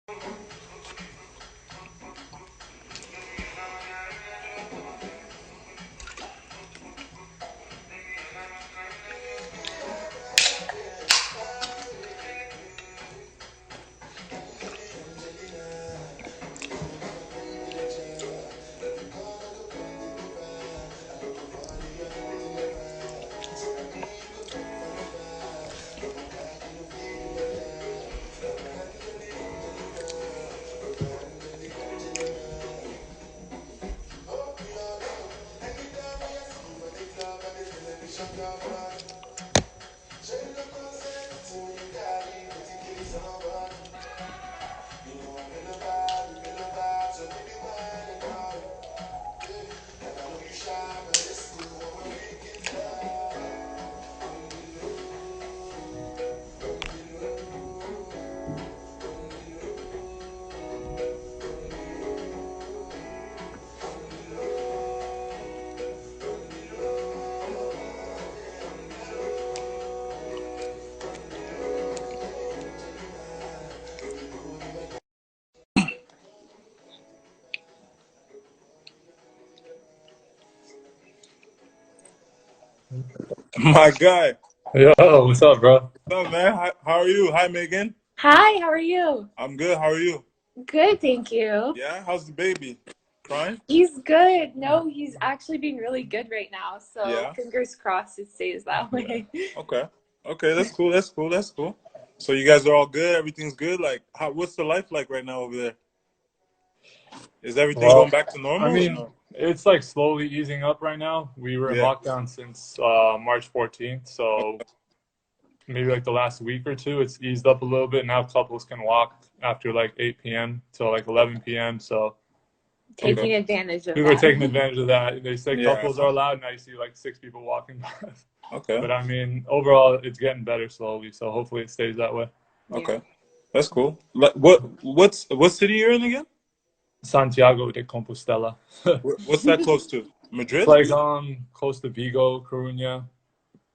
My guy. Yo, what's up, bro? What's up, man? How are you? Hi, Megan. Hi, how are you? I'm good. How are you? Good, thank you. Yeah? How's the baby? Crying? He's good. No, he's actually being really good right now. So Yeah? fingers crossed it stays that way. Okay. Okay, that's cool. That's cool. That's cool. So you guys are all good? Everything's good? Like, what's the life like right now over there? Is everything Well, going back to I normal or mean, no? it's like slowly easing up right now. We were in Yeah. lockdown since March 14th, so maybe like the last week or two, it's eased up a little bit. Now couples can walk after like 8 p.m. till like 11 p.m. So people Okay. Taking advantage of people are that. taking advantage of that. They say Yeah. couples are allowed. Now you see like 6 people walking by. Okay. But I mean, overall, it's getting better slowly. So hopefully it stays that way. Yeah. Okay. That's cool. Like, what city you're in again? Santiago de Compostela. What's that close to? It's Madrid? like close to Vigo, Coruña.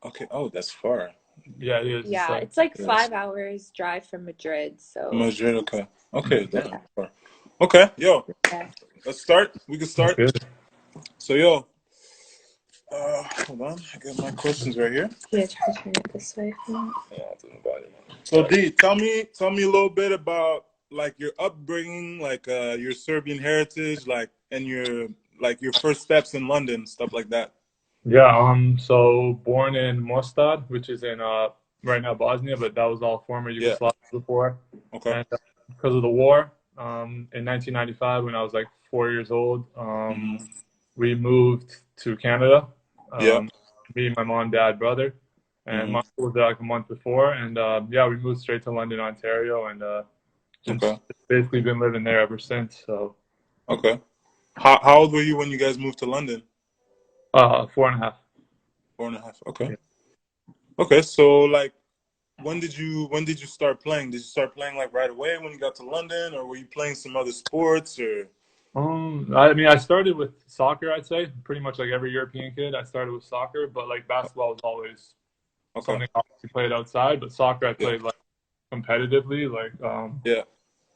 Okay. Oh, that's far. Yeah, it is. It's Yeah, like it's like Yes. 5 hours drive from Madrid. So Madrid. Okay. Okay. Damn. yeah. Far. Okay. Yo, Yeah. let's start. We can that's start. good. So, yo, hold on. I got my questions right here. Yeah, try to turn it this way. Yeah, to the bottom. So, D, tell me a little bit about like your upbringing, like your Serbian heritage, like and your first steps in London, stuff like that. Yeah, so born in Mostar, which is in right now Bosnia, but that was all former Yeah. Yugoslavia before. Okay. And because of the war, in 1995, when I was like 4 years old, Hmm. we moved to Canada. Yeah. Um, Me, my mom, dad, brother, and Hmm. mom was there like a month before, and yeah, we moved straight to London, Ontario, and just Okay. basically been living there ever since. So, Okay. How old were you when you guys moved to London? 4.5. 4.5. Okay. Okay. So like, when did you start playing? Did you start playing like right away when you got to London, or were you playing some other sports or? I mean, I started with soccer, I'd say. Pretty much like every European kid, I started with soccer, but like basketball was always Okay. something I played outside. But soccer, I Yeah. played like competitively, like Yeah.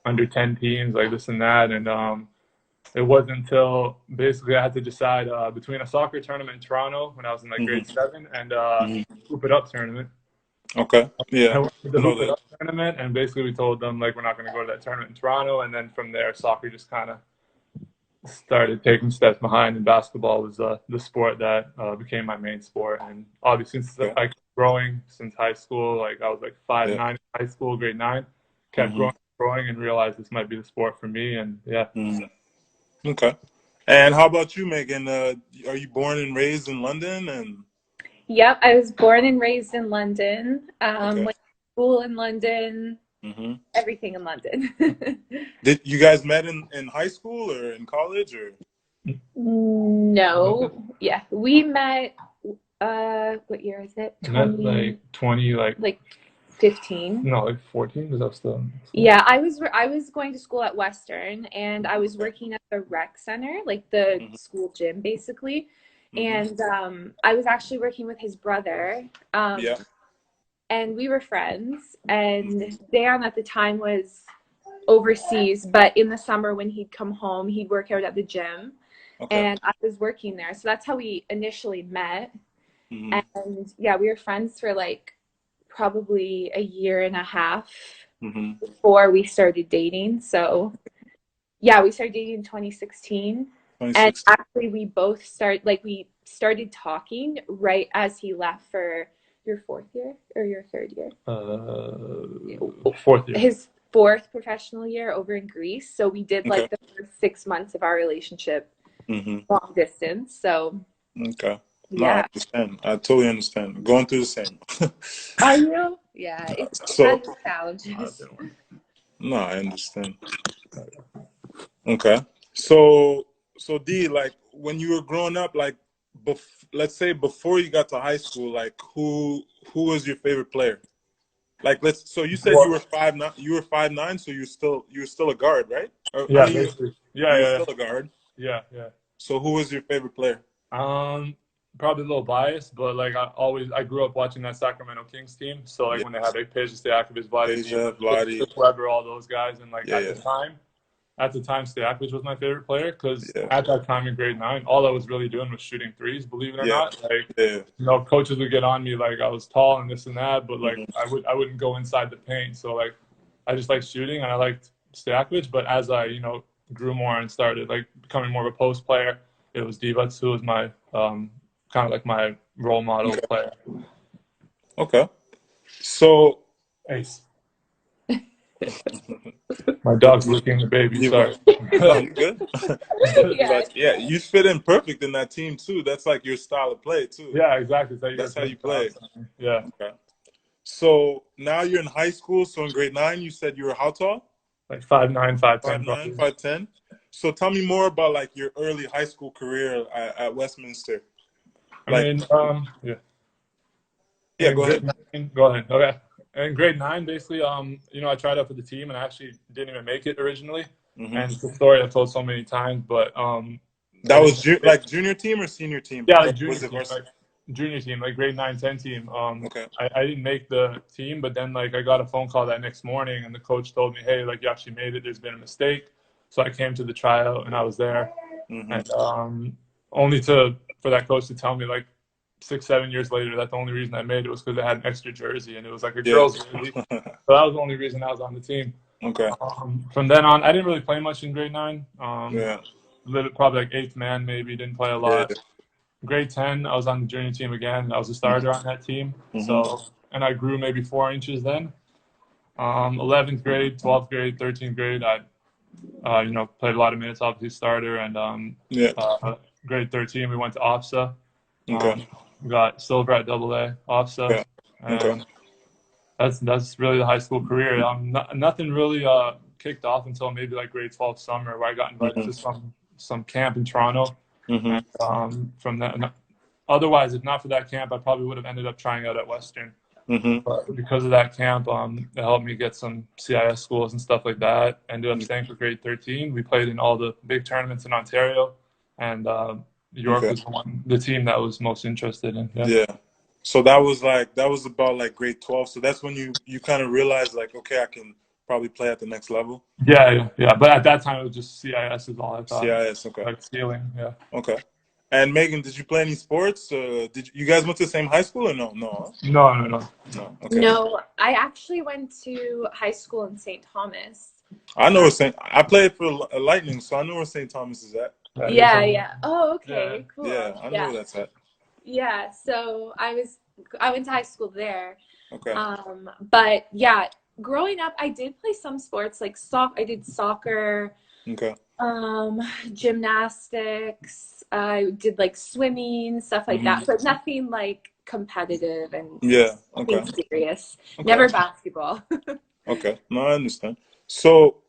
under 10 teams, like this and that. And it wasn't until basically I had to decide between a soccer tournament in Toronto when I was in like grade Hmm. 7 and Hmm. Hoop It Up tournament. Okay. I Yeah. went to the I know Hoop It that. Up tournament, and basically we told them like we're not going to go to that tournament in Toronto. And then from there, soccer just kind of started taking steps behind, and basketball was the sport that became my main sport. And obviously, since Okay. I kept growing since high school, like I was like five Yeah. nine in high school, grade 9, kept Hmm. growing, and realized this might be the sport for me. And yeah, Hmm. Okay. And how about you, Megan? Are you born and raised in London? And Yep, I was born and raised in London. okay. Went to school in London, Hmm. everything in London. Did you guys met in high school or in college or? No. Yeah, we met what year is it? met like 20, Like 15. no, like 14, because I was still in school. Yeah, I was going to school at Western, and I was Okay. working at the rec center, like the Hmm. school gym basically. Hmm. And I was actually working with his brother. Yeah. And we were friends, and Dejan at the time was overseas, but in the summer when he'd come home, he'd work out at the gym, Okay. and I was working there. So that's how we initially met. Mm-hmm. And yeah, we were friends for like probably a year and a half Mm-hmm. before we started dating. So yeah, we started dating in 2016. And 26. actually we started talking right as he left for your fourth year or your third year? Fourth year. His fourth professional year over in Greece. So we did Okay. like the first 6 months of our relationship Mm-hmm. long distance. So Okay. No, I yeah. understand. I totally understand. Going through the same. Are you? Yeah, it So, has challenges. no, I understand. Okay. So D, like when you were growing up, like let's say before you got to high school, like who was your favorite player? Like so you said you were 5'9", so you're still a guard, right? Or, I Yeah, mean basically. Yeah, you're yeah, still a guard. yeah, yeah. So who was your favorite player? Probably a little biased, but like I grew up watching that Sacramento Kings team. So like Yeah. when they had like Peja Stojakovic, Vlade Deja, Divac, Vladi. Chris Webber, all those guys, and like Yeah, at the time, Stojakovic was my favorite player because yeah, at that time in grade 9, all I was really doing was shooting threes. Believe it or yeah, not, like yeah. coaches would get on me like I was tall and this and that, but like Mm-hmm. I wouldn't go inside the paint. So like I just liked shooting and I liked Stojakovic. But as I grew more and started like becoming more of a post player, it was Divac who was my kind of like my role model Okay. player. Okay. So Ace. My dog's licking the baby. Sorry. no, you good. So Yeah. yeah, you fit in perfect in that team too. That's like your style of play too. Yeah, exactly. So you That's guys how got you the play. outside. Yeah. Okay. So now you're in high school. So in grade 9, you said you were how tall? Like 5'9", 5'10", 5'9", probably. 5'10". So tell me more about like your early high school career at Westminster. I Like, mean, yeah. yeah, In go ahead. grade 9, go ahead. Okay. In grade 9, basically, I tried out for the team and I actually didn't even make it originally. Mm-hmm. And it's a story I've told so many times, but That I was didn't. like junior team or senior team? Yeah, Or like was it varsity? junior team, like grade 9, 10 team. Okay. I didn't make the team, but then like I got a phone call that next morning, and the coach told me, "Hey, like you actually made it. There's been a mistake." So I came to the tryout, and I was there, Mm-hmm. and only for that coach to tell me like 6, 7 years later that the only reason I made it was because I had an extra jersey, and it was like a Yeah. girl's jersey. So that was the only reason I was on the team. Okay. From then on, I didn't really play much in grade 9. Yeah. Probably like eighth man, maybe. Didn't play a Yeah. lot. Grade 10, I was on the junior team again. I was a starter on that team. Mm-hmm. So, and I grew maybe 4 inches then. 11th grade, 12th grade, 13th grade, I, played a lot of minutes, obviously starter. And Yeah. grade 13, we went to OFSA. Okay. Got silver at AA, OFSA. Okay. Okay. And that's really the high school career. Nothing really kicked off until maybe like grade 12 summer, where I got invited Mm-hmm. to some camp in Toronto. Mm-hmm. And from that, otherwise, if not for that camp, I probably would have ended up trying out at Western. Mm-hmm. But because of that camp, it helped me get some CIS schools and stuff like that. Ended up staying for grade 13. We played in all the big tournaments in Ontario, and York Okay. was the team that I was most interested in. Yeah. Yeah. So that was about like grade 12. So that's when you kind of realized like, okay, I can probably play at the next level. Yeah. But at that time, it was just CIS is all I thought. CIS. Okay. Like ceiling. Yeah. Okay. And Megan, did you play any sports? Did you guys went to the same high school or no? No. No. No. Okay. No, I actually went to high school in St. Thomas. I know where St. I played for Lightning, so I know where St. Thomas is at. Yeah. Oh, okay, Yeah. cool. Yeah, I know where that's at. Yeah, so I went to high school there. Okay. But yeah, growing up, I did play some sports like I did soccer. Okay. Gymnastics. I did like swimming, stuff like that, but nothing like competitive and Okay. serious. Okay. Never basketball. Okay. No, I understand. So,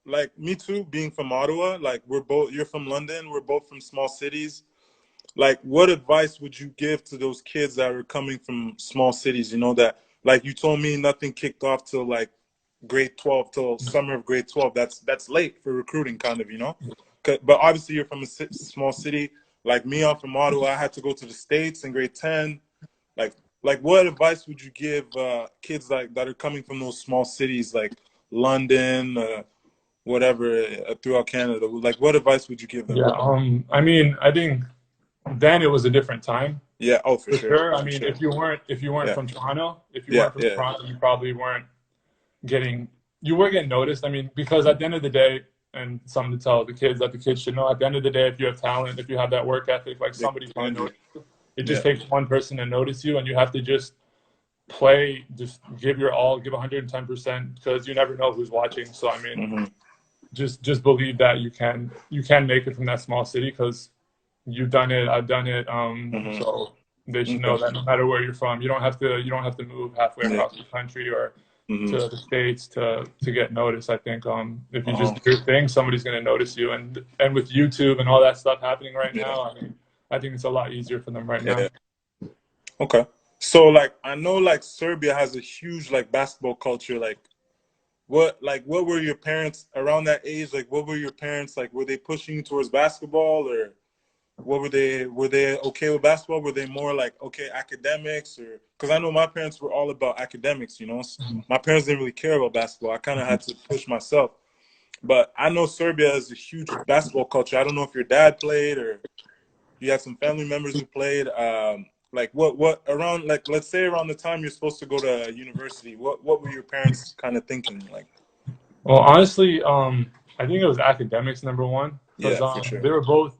like me too, being from Ottawa, like you're from London, we're both from small cities. Like, what advice would you give to those kids that are coming from small cities? You know, that, like you told me, nothing kicked off till like grade 12, till summer of grade 12. That's late for recruiting, kind of, you know? But obviously, you're from a small city. Like me, I'm from Ottawa. I had to go to the States in grade 10. Like what advice would you give kids like that are coming from those small cities? Like, London, whatever, throughout Canada? Like, what advice would you give them? Yeah. I mean, I think then it was a different time. Yeah. Oh, for For sure. sure. I For mean, sure. if you weren't Yeah. from Toronto, Yeah. Yeah. you probably weren't getting you were getting noticed. I mean, because at the end of the day, and something to tell the kids that the kids should know, at the end of the day, if you have talent, if you have that work ethic, like They somebody's gonna find you. notice you. It Yeah. just takes one person to notice you, and you have to just play, just give your all, give 110%, because you never know who's watching. So I mean, Mm-hmm. just believe that you can make it from that small city, because you've done it, I've done it. Mm-hmm. So they should know Okay. that no matter where you're from, you don't have to move halfway Yeah. across the country or Mm-hmm. to the States to get noticed. I think if you Uh-huh. just do your thing, somebody's going to notice you. And with YouTube and all that stuff happening right Yeah. now, I mean, I think it's a lot easier for them right now. Yeah. Okay. So like I know like Serbia has a huge like basketball culture. What were your parents around that age? Like what were your parents like? Were they pushing you towards basketball, or what were they okay with basketball? Were they more like okay academics, or because I know my parents were all about academics, you know. My parents didn't really care about basketball. I kind of had to push myself. But I know Serbia has a huge basketball culture. I don't know if your dad played or you had some family members who played. Like what around like let's say around the time you're supposed to go to university, what were your parents kind of thinking? Like, Well, honestly, I think it was academics number one, because yeah, for sure.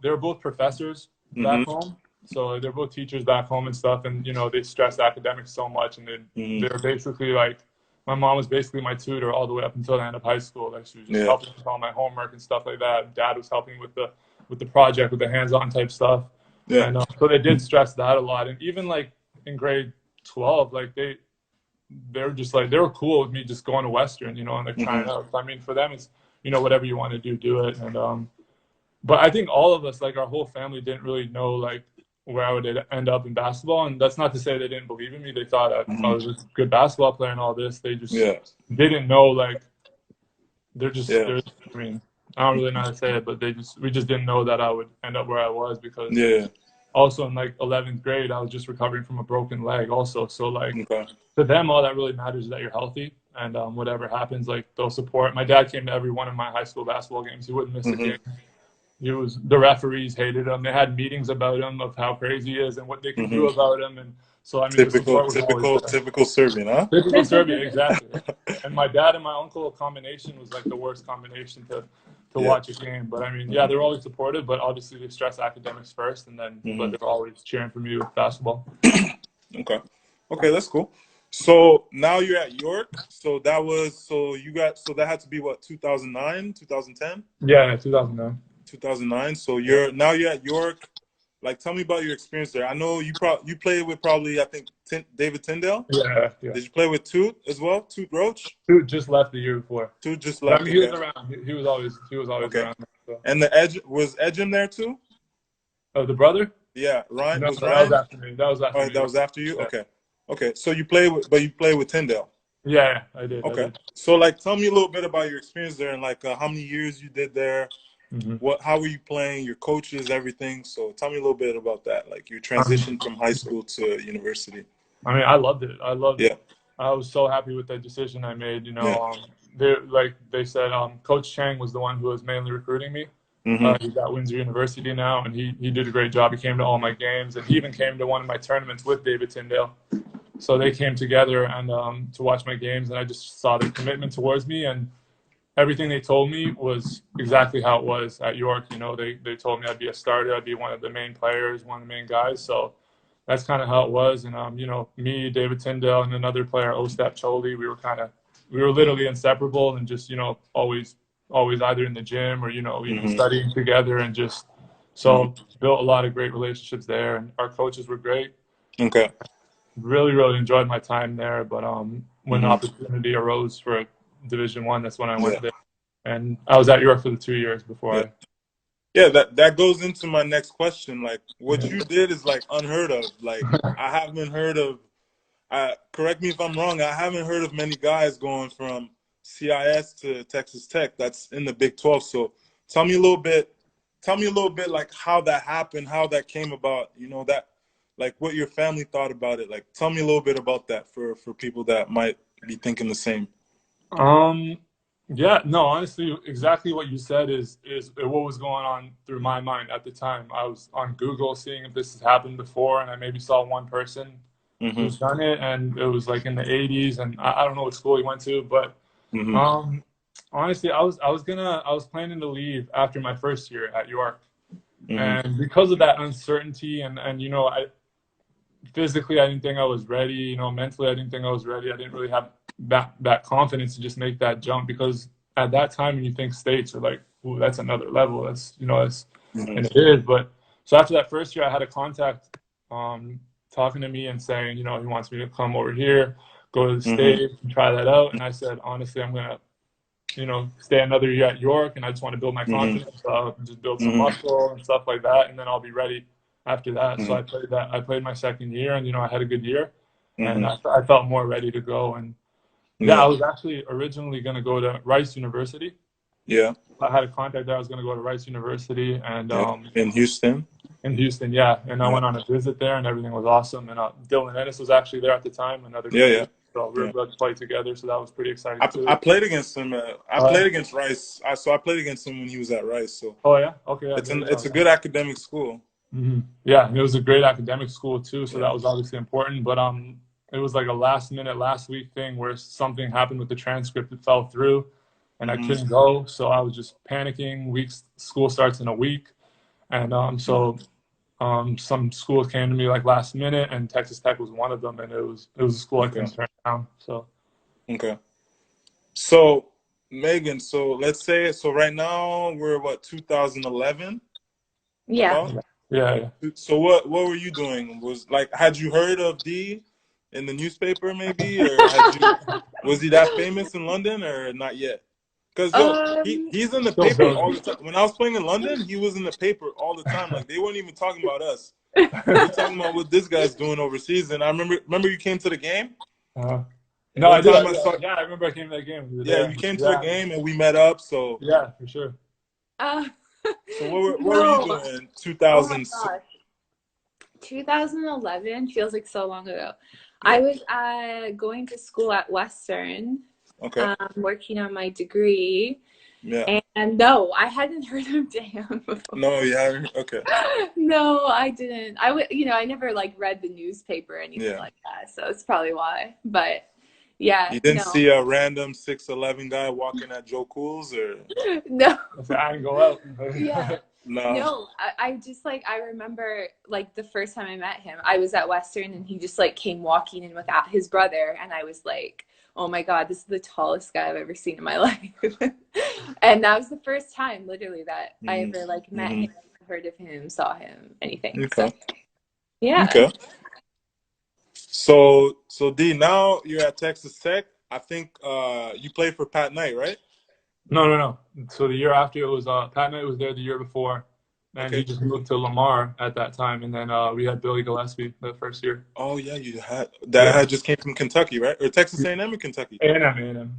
they were both professors Mm-hmm. back home, so they're both teachers back home and stuff, and they stressed academics so much, and they were basically like, my mom was basically my tutor all the way up until the end of high school. Like she was just Yeah. helping with all my homework and stuff like that. Dad was helping with the project, with the hands-on type stuff, Yeah. and so they did stress that a lot, and even like in grade 12, like they were just like, they were cool with me just going to Western, and like trying out. I mean, for them, it's whatever you want to do it. And but I think all of us, like our whole family, didn't really know like where I would end up in basketball. And that's not to say they didn't believe in me. They thought I was a good basketball player and all this. They just Yeah. didn't know, like Yeah. I mean, I don't really know how to say it, but we just didn't know that I would end up where I was, because Yeah. also in like 11th grade, I was just recovering from a broken leg also. So like, Okay. to them, all that really matters is that you're healthy, and whatever happens, like they'll support. My dad came to every one of my high school basketball games. He wouldn't miss a game. The referees hated him. They had meetings about him, of how crazy he is and what they can do about him. And so I mean, the support was always there. Typical Serbian, huh? Typical Serbia, exactly. And my dad and my uncle combination was like the worst combination to watch a game. But I mean, yeah, they're always supportive, but obviously they stress academics first, and then but they're always cheering for me with basketball. Okay, that's cool. So now you're at York. So that had to be what, 2009, 2010? Yeah, 2009. 2009. So now you're at York. Like, tell me about your experience there. I know you played with probably, I think, David Tyndale. Yeah. Did you play with Toot as well? Toot Roach? Toot just left the year before. Toot just But, left. I mean, he was around. He was always Okay. around. So. And was Edgem there too? Oh, the brother? Yeah, Ryan. No, was that Ryan? was after me. That was after me. That was after you. Yeah. Okay. So you played with Tyndale. Yeah, I did. Okay. I did. So like, tell me a little bit about your experience there, and like how many years you did there. How were you playing? Your coaches, everything. So tell me a little bit about that, like your transition from high school to university. I mean, I loved it. I loved Yeah. it. I was so happy with that decision I made. Yeah. They said, Coach Chang was the one who was mainly recruiting me. He's at Windsor University now, and he did a great job. He came to all my games, and he even came to one of my tournaments with David Tyndale. So they came together and to watch my games, and I just saw their commitment towards me, and everything they told me was exactly how it was at York. They told me I'd be a starter, I'd be one of the main players, one of the main guys. So that's kind of how it was. And me, David Tyndale, and another player, Ostap Choli, we were literally inseparable, and just always either in the gym or even studying together, and just built a lot of great relationships there. And our coaches were great. Okay. Really, really enjoyed my time there. But when the opportunity arose for Division I, that's when I went there. And I was at York for the 2 years before. Yeah, that goes into my next question. Like, what you did is like unheard of. Like, I haven't heard of. Correct me if I'm wrong. I haven't heard of many guys going from CIS to Texas Tech. That's in the Big 12. So tell me a little bit like how that happened, how that came about. That, like, what your family thought about it. Like, tell me a little bit about that for people that might be thinking the same. Yeah, no, honestly, exactly what you said is what was going on through my mind at the time. I was on Google seeing if this has happened before, and I maybe saw one person Mm-hmm. who's done it, and it was like in the 80s, and I don't know what school he went to, but Mm-hmm. um, honestly, I was planning to leave after my first year at York, Mm-hmm. and because of that uncertainty, and you know, I physically I didn't think I was ready, you know, mentally I didn't think I was ready. I didn't really have that confidence to just make that jump because at that time when you think states are like, ooh, that's another level. That's you know, it's and Mm-hmm. it is. But so after that first year, I had a contact talking to me and saying, you know, he wants me to come over here, go to the Mm-hmm. States and try that out. And I said, honestly, I'm gonna, you know, stay another year at York, and I just want to build my Mm-hmm. confidence, just build some Mm-hmm. muscle and stuff like that, and then I'll be ready after that. So Mm-hmm. I played that. I played my second year, and you know, I had a good year, and Mm-hmm. I felt more ready to go. And yeah, I Yeah. was actually originally going to go to Rice University. Yeah. I had a contact there. I was going to go to Rice University, and Yeah. In Houston. in Houston, yeah. And I Yeah. went on a visit there, and everything was awesome. And Dylan Ennis was actually there at the time, another Yeah. good Yeah. dude. So we were Yeah. about to play together, so that was pretty exciting I too. played against him. I Oh played yeah, against Rice. I played against him when he was at Rice. So oh yeah, okay, yeah. There you it's go. a Yeah. good academic school. Yeah, and it was a great academic school too, so Yeah. that was obviously important. But it was like a last minute, last week thing where something happened with the transcript. It fell through, and I Mm-hmm. couldn't go. So I was just panicking. School starts in a week, and some schools came to me like last minute, and Texas Tech was one of them, and it was a school I Okay. couldn't turn down. So Okay. So Megan, so let's say so right now we're what 2011 Yeah. about. yeah. So what were you doing? Was like had you heard of D in the newspaper maybe, or had you was he that famous in London or not yet? Because yo, Um, he's in the Still paper all building. the time. When I was playing in London, he was in the paper all the time. Like they weren't even talking about us. They're talking about what this guy's doing overseas. And I remember you came to the game. uh, And no, one I did. time I saw, Yeah, I remember I came to that game. We were yeah, there. you came to the Yeah, game and we met up. So yeah, for sure. uh, so what were you no. doing? Oh my 2000. gosh. 2011 feels like so long ago. Yeah. I was going to school at Western, Okay. working on my degree. Yeah. And no, I hadn't heard of Dejan before. No, you haven't. Okay. No, I didn't. I never like read the newspaper or anything Yeah. like that, so it's probably why. But yeah, You didn't no, see a random 6'11" guy walking at Joe Cool's or no, I didn't go out. yeah, no? no. I just like I remember like the first time I met him, I was at Western and he just like came walking in with his brother, and I was like, oh my God, this is the tallest guy I've ever seen in my life. And that was the first time, literally, that I ever like met him, heard of him, saw him, anything. Okay. So yeah. Okay. So D, now you're at Texas Tech. I think you played for Pat Knight, right? No. So the year after it was Pat Knight was there the year before, and he Okay. just moved to Lamar at that time, and then we had Billy Gillespie the first year. Oh yeah, you had Yeah, had just came from Kentucky, right? Or Texas A&M or Kentucky? A&M.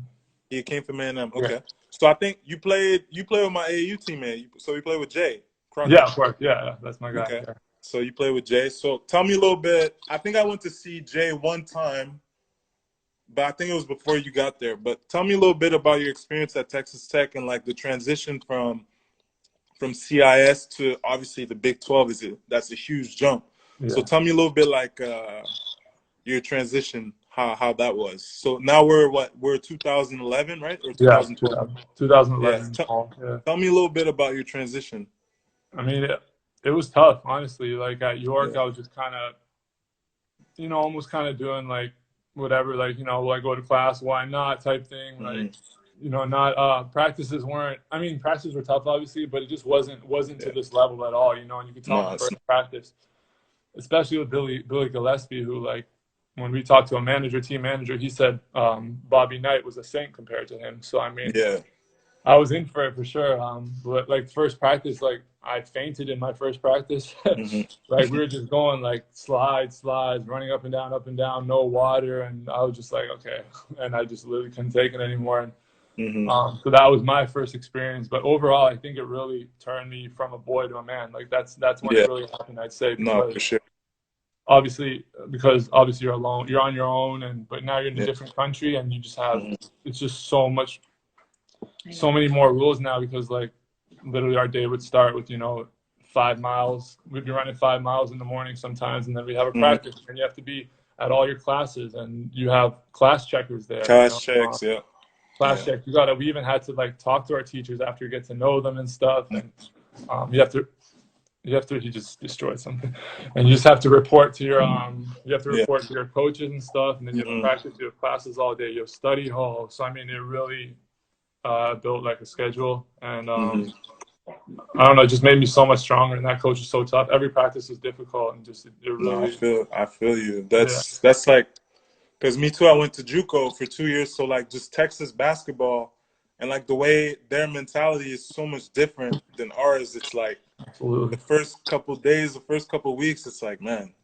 He came from A&M. Yeah, Okay. So I think you played with my AAU teammate. So you played with Jay yeah, Crockett. of course. Yeah, that's my guy. Okay. Yeah. So you played with Jay. So tell me a little bit. I think I went to see Jay one time, but I think it was before you got there. But tell me a little bit about your experience at Texas Tech and like the transition from CIS to obviously the Big 12 that's a huge jump. So Yeah. tell me a little bit like your transition, how that was. So now we're 2011, right? Or Yeah, 2012? 2011 Yeah. fall. Yeah. Tell me a little bit about your transition. I mean, it was tough, honestly. Like at York, Yeah. I was just kind of, almost kind of doing like whatever, like, will I go to class? Why not? Type thing. Like, not practices weren't. I mean, practices were tough, obviously, but it just wasn't to Yeah. this level at all. And you could tell in No, the it's first practice, especially with Billy Gillespie, who like when we talked to a team manager, he said Bobby Knight was a saint compared to him. So I mean, yeah. I was in for it for sure. But like first practice, like I fainted in my first practice. Like we were just going like slides, running up and down, no water, and I was just like, okay, and I just literally couldn't take it anymore. And so that was my first experience. But overall, I think it really turned me from a boy to a man. Like that's when Yeah. it really happened, I'd say, No, because for sure. obviously you're alone, you're on your own, but now you're in a different country, and you just have it's just so much so many more rules now because like literally our day would start with 5 miles. We'd be running 5 miles in the morning sometimes, and then we have a practice, and you have to be at all your classes, and you have class checkers there. Class checks, yeah. Class check. We even had to like talk to our teachers after you get to know them and stuff, and he just destroyed something, and you just have to report to your to your coaches and stuff, and then you have practice, you have classes all day, you have study hall. So I mean, it really built like a schedule, and I don't know, it just made me so much stronger. And that coach is so tough. Every practice is difficult, and just really. No, I feel you. That's like, because me too. I went to JUCO for 2 years, so like just Texas basketball, and like the way their mentality is so much different than ours. It's like the first couple days, the first couple weeks, it's like, man,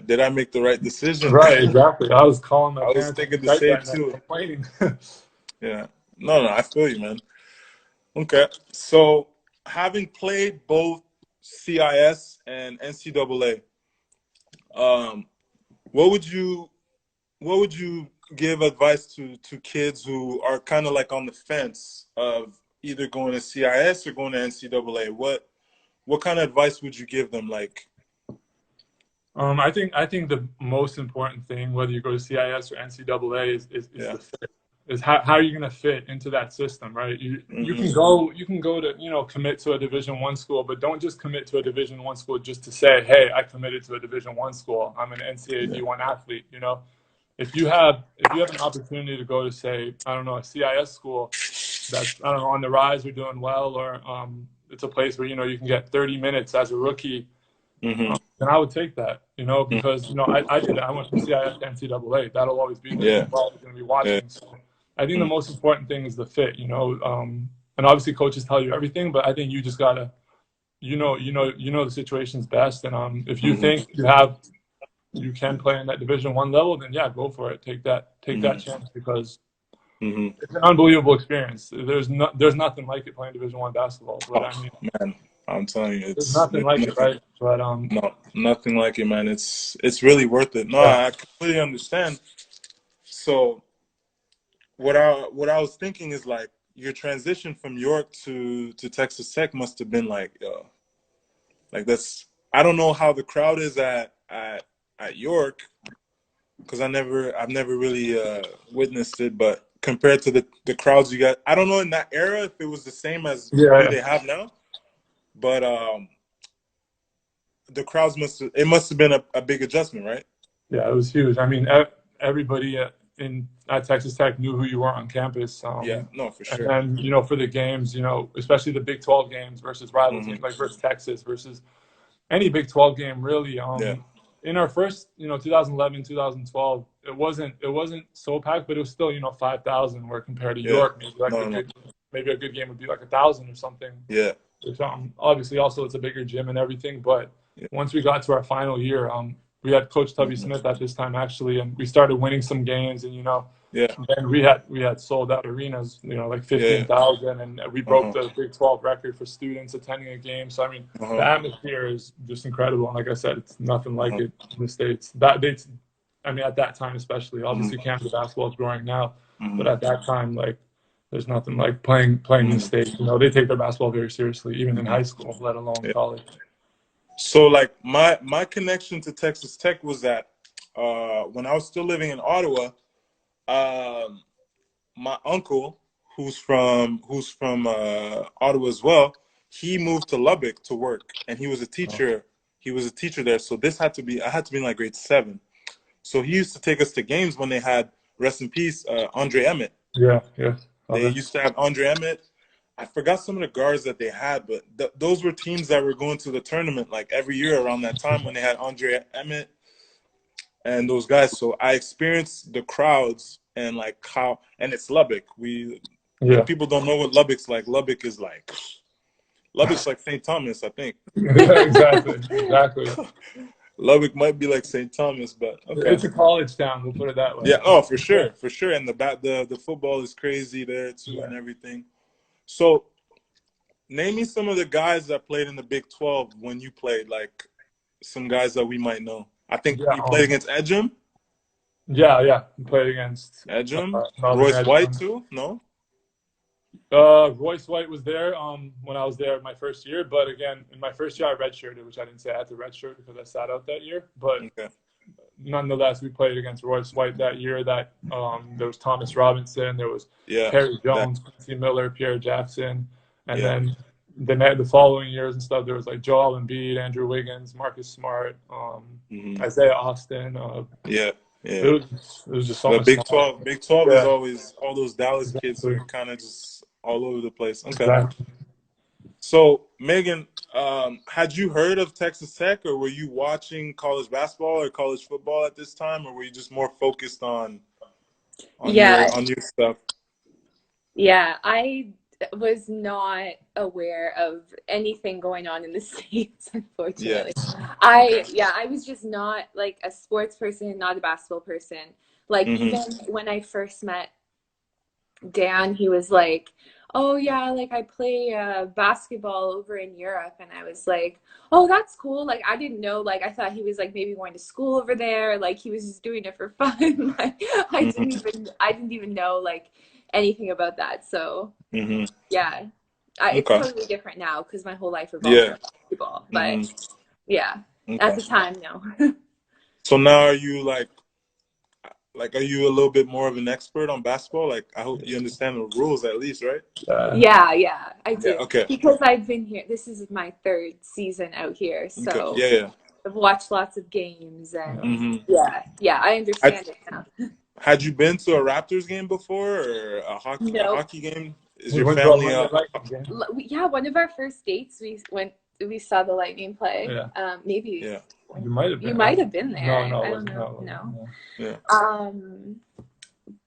did I make the right decision? Right, exactly. I was calling my parents. I was thinking the same too. Complaining. Yeah. No, I feel you, man. Okay. So having played both CIS and NCAA, what would you give advice to kids who are kind of like on the fence of either going to CIS or going to NCAA? What kind of advice would you give them? Like, I think the most important thing, whether you go to CIS or NCAA, is the fit. Is how are you going to fit into that system, right? You can go to commit to a Division I school, but don't just commit to a Division I school just to say, hey, I committed to a Division I school. I'm an NCAA D1 athlete. If you have an opportunity to go to, say, I don't know, a CIS school that's, I don't know, on the rise or doing well, or it's a place where you can get 30 minutes as a rookie, then I would take that, because I did it. I went from CIS to NCAA. That'll always be there. We're always going to be watching. So I think the most important thing is the fit, and obviously coaches tell you everything, but I think you just gotta, the situation's best. And if you think you can play in that Division I level, then yeah, go for it. Take that chance, because it's an unbelievable experience. There's nothing like it playing Division I basketball. But man, I'm telling you, there's nothing like it, right? But no, nothing like it, man. It's really worth it. No, I completely understand. So what I was thinking is like your transition from York to Texas Tech must have been like, that's, I don't know how the crowd is at York, because I've never really witnessed it, but compared to the crowds you got, I don't know in that era if it was the same as what they have now, but the crowds must have been a big adjustment, right? Yeah, it was huge. I mean, everybody at Texas Tech knew who you were on campus. No, for sure. And then, for the games, especially the Big 12 games versus rival teams, like versus Texas, versus any Big 12 game, really. In our first, 2011, 2012, it wasn't so packed, but it was still, 5,000, where compared to York, maybe a good game would be like 1,000 or something. Yeah. Which, obviously, also it's a bigger gym and everything, but once we got to our final year, we had Coach Tubby Smith at this time, actually, and we started winning some games, and and we had sold out arenas, like 15,000, and we broke the Big 12 record for students attending a game. So I mean, the atmosphere is just incredible, and like I said, it's nothing like it in the States. At that time especially, obviously Canada basketball is growing now, but at that time, like, there's nothing like playing in the States. They take their basketball very seriously, even in high school, let alone college. So like my connection to Texas Tech was that when I was still living in Ottawa, my uncle, who's from Ottawa as well, he moved to Lubbock to work, and he was a teacher. He was a teacher there. So I had to be in like grade 7. So he used to take us to games when they had, rest in peace, Andre Emmett. Yeah. They used to have Andre Emmett. I forgot some of the guards that they had, but those were teams that were going to the tournament like every year around that time when they had Andre Emmett and those guys. So I experienced the crowds and like how, and it's Lubbock. People don't know what Lubbock's like. Lubbock's like St. Thomas, I think. Exactly. Lubbock might be like St. Thomas, but okay. It's a college town. We'll put it that way. Yeah. Oh, for sure. And the football is crazy there too, and everything. So, name me some of the guys that played in the Big 12 when you played, like some guys that we might know. I think you played against Edgem. Yeah, we played against Edgem. Royce White too? No. Royce White was there when I was there my first year, but again, in my first year I redshirted, which I didn't say I had to redshirt because I sat out that year. But Okay. nonetheless, we played against Royce White that year. That there was Thomas Robinson, there was Yeah. Perry Jones, Quincy Miller, Pierre Jackson, and Yeah. then the following years and stuff, there was like Joel Embiid, Andrew Wiggins, Marcus Smart, Isaiah Austin. Yeah. It was just so The much Big fun. 12. Big 12 is Yeah, always all those Dallas kids exactly. are kind of just all over the place. Okay. Exactly. So, Megan, had you heard of Texas Tech, or were you watching college basketball or college football at this time, or were you just more focused on Yeah. your stuff? Yeah, I was not aware of anything going on in the States, unfortunately. I was just not like a sports person, not a basketball person. Like even when I first met Dan, he was like, "Oh yeah, like I play basketball over in Europe," and I was like, "Oh, that's cool." Like I didn't know. Like I thought he was like maybe going to school over there. Like he was just doing it for fun. Like I didn't even know like anything about that. So yeah, it's Okay. totally different now because my whole life revolves around basketball. But yeah, at the time, no. So now are you like, are you a little bit more of an expert on basketball? Like, I hope you understand the rules at least, right? Yeah, I do. Yeah, okay. Because I've been here. This is my third season out here, so Okay. Yeah. I've watched lots of games, and I understand it now. Had you been to a Raptors game before, or a hockey game? Is We your went to a family London Lightning game. Yeah, one of our first dates, we saw the Lightning play. Yeah. Maybe. Yeah. You might have been. You might have been there. No, I don't know. No. Yeah.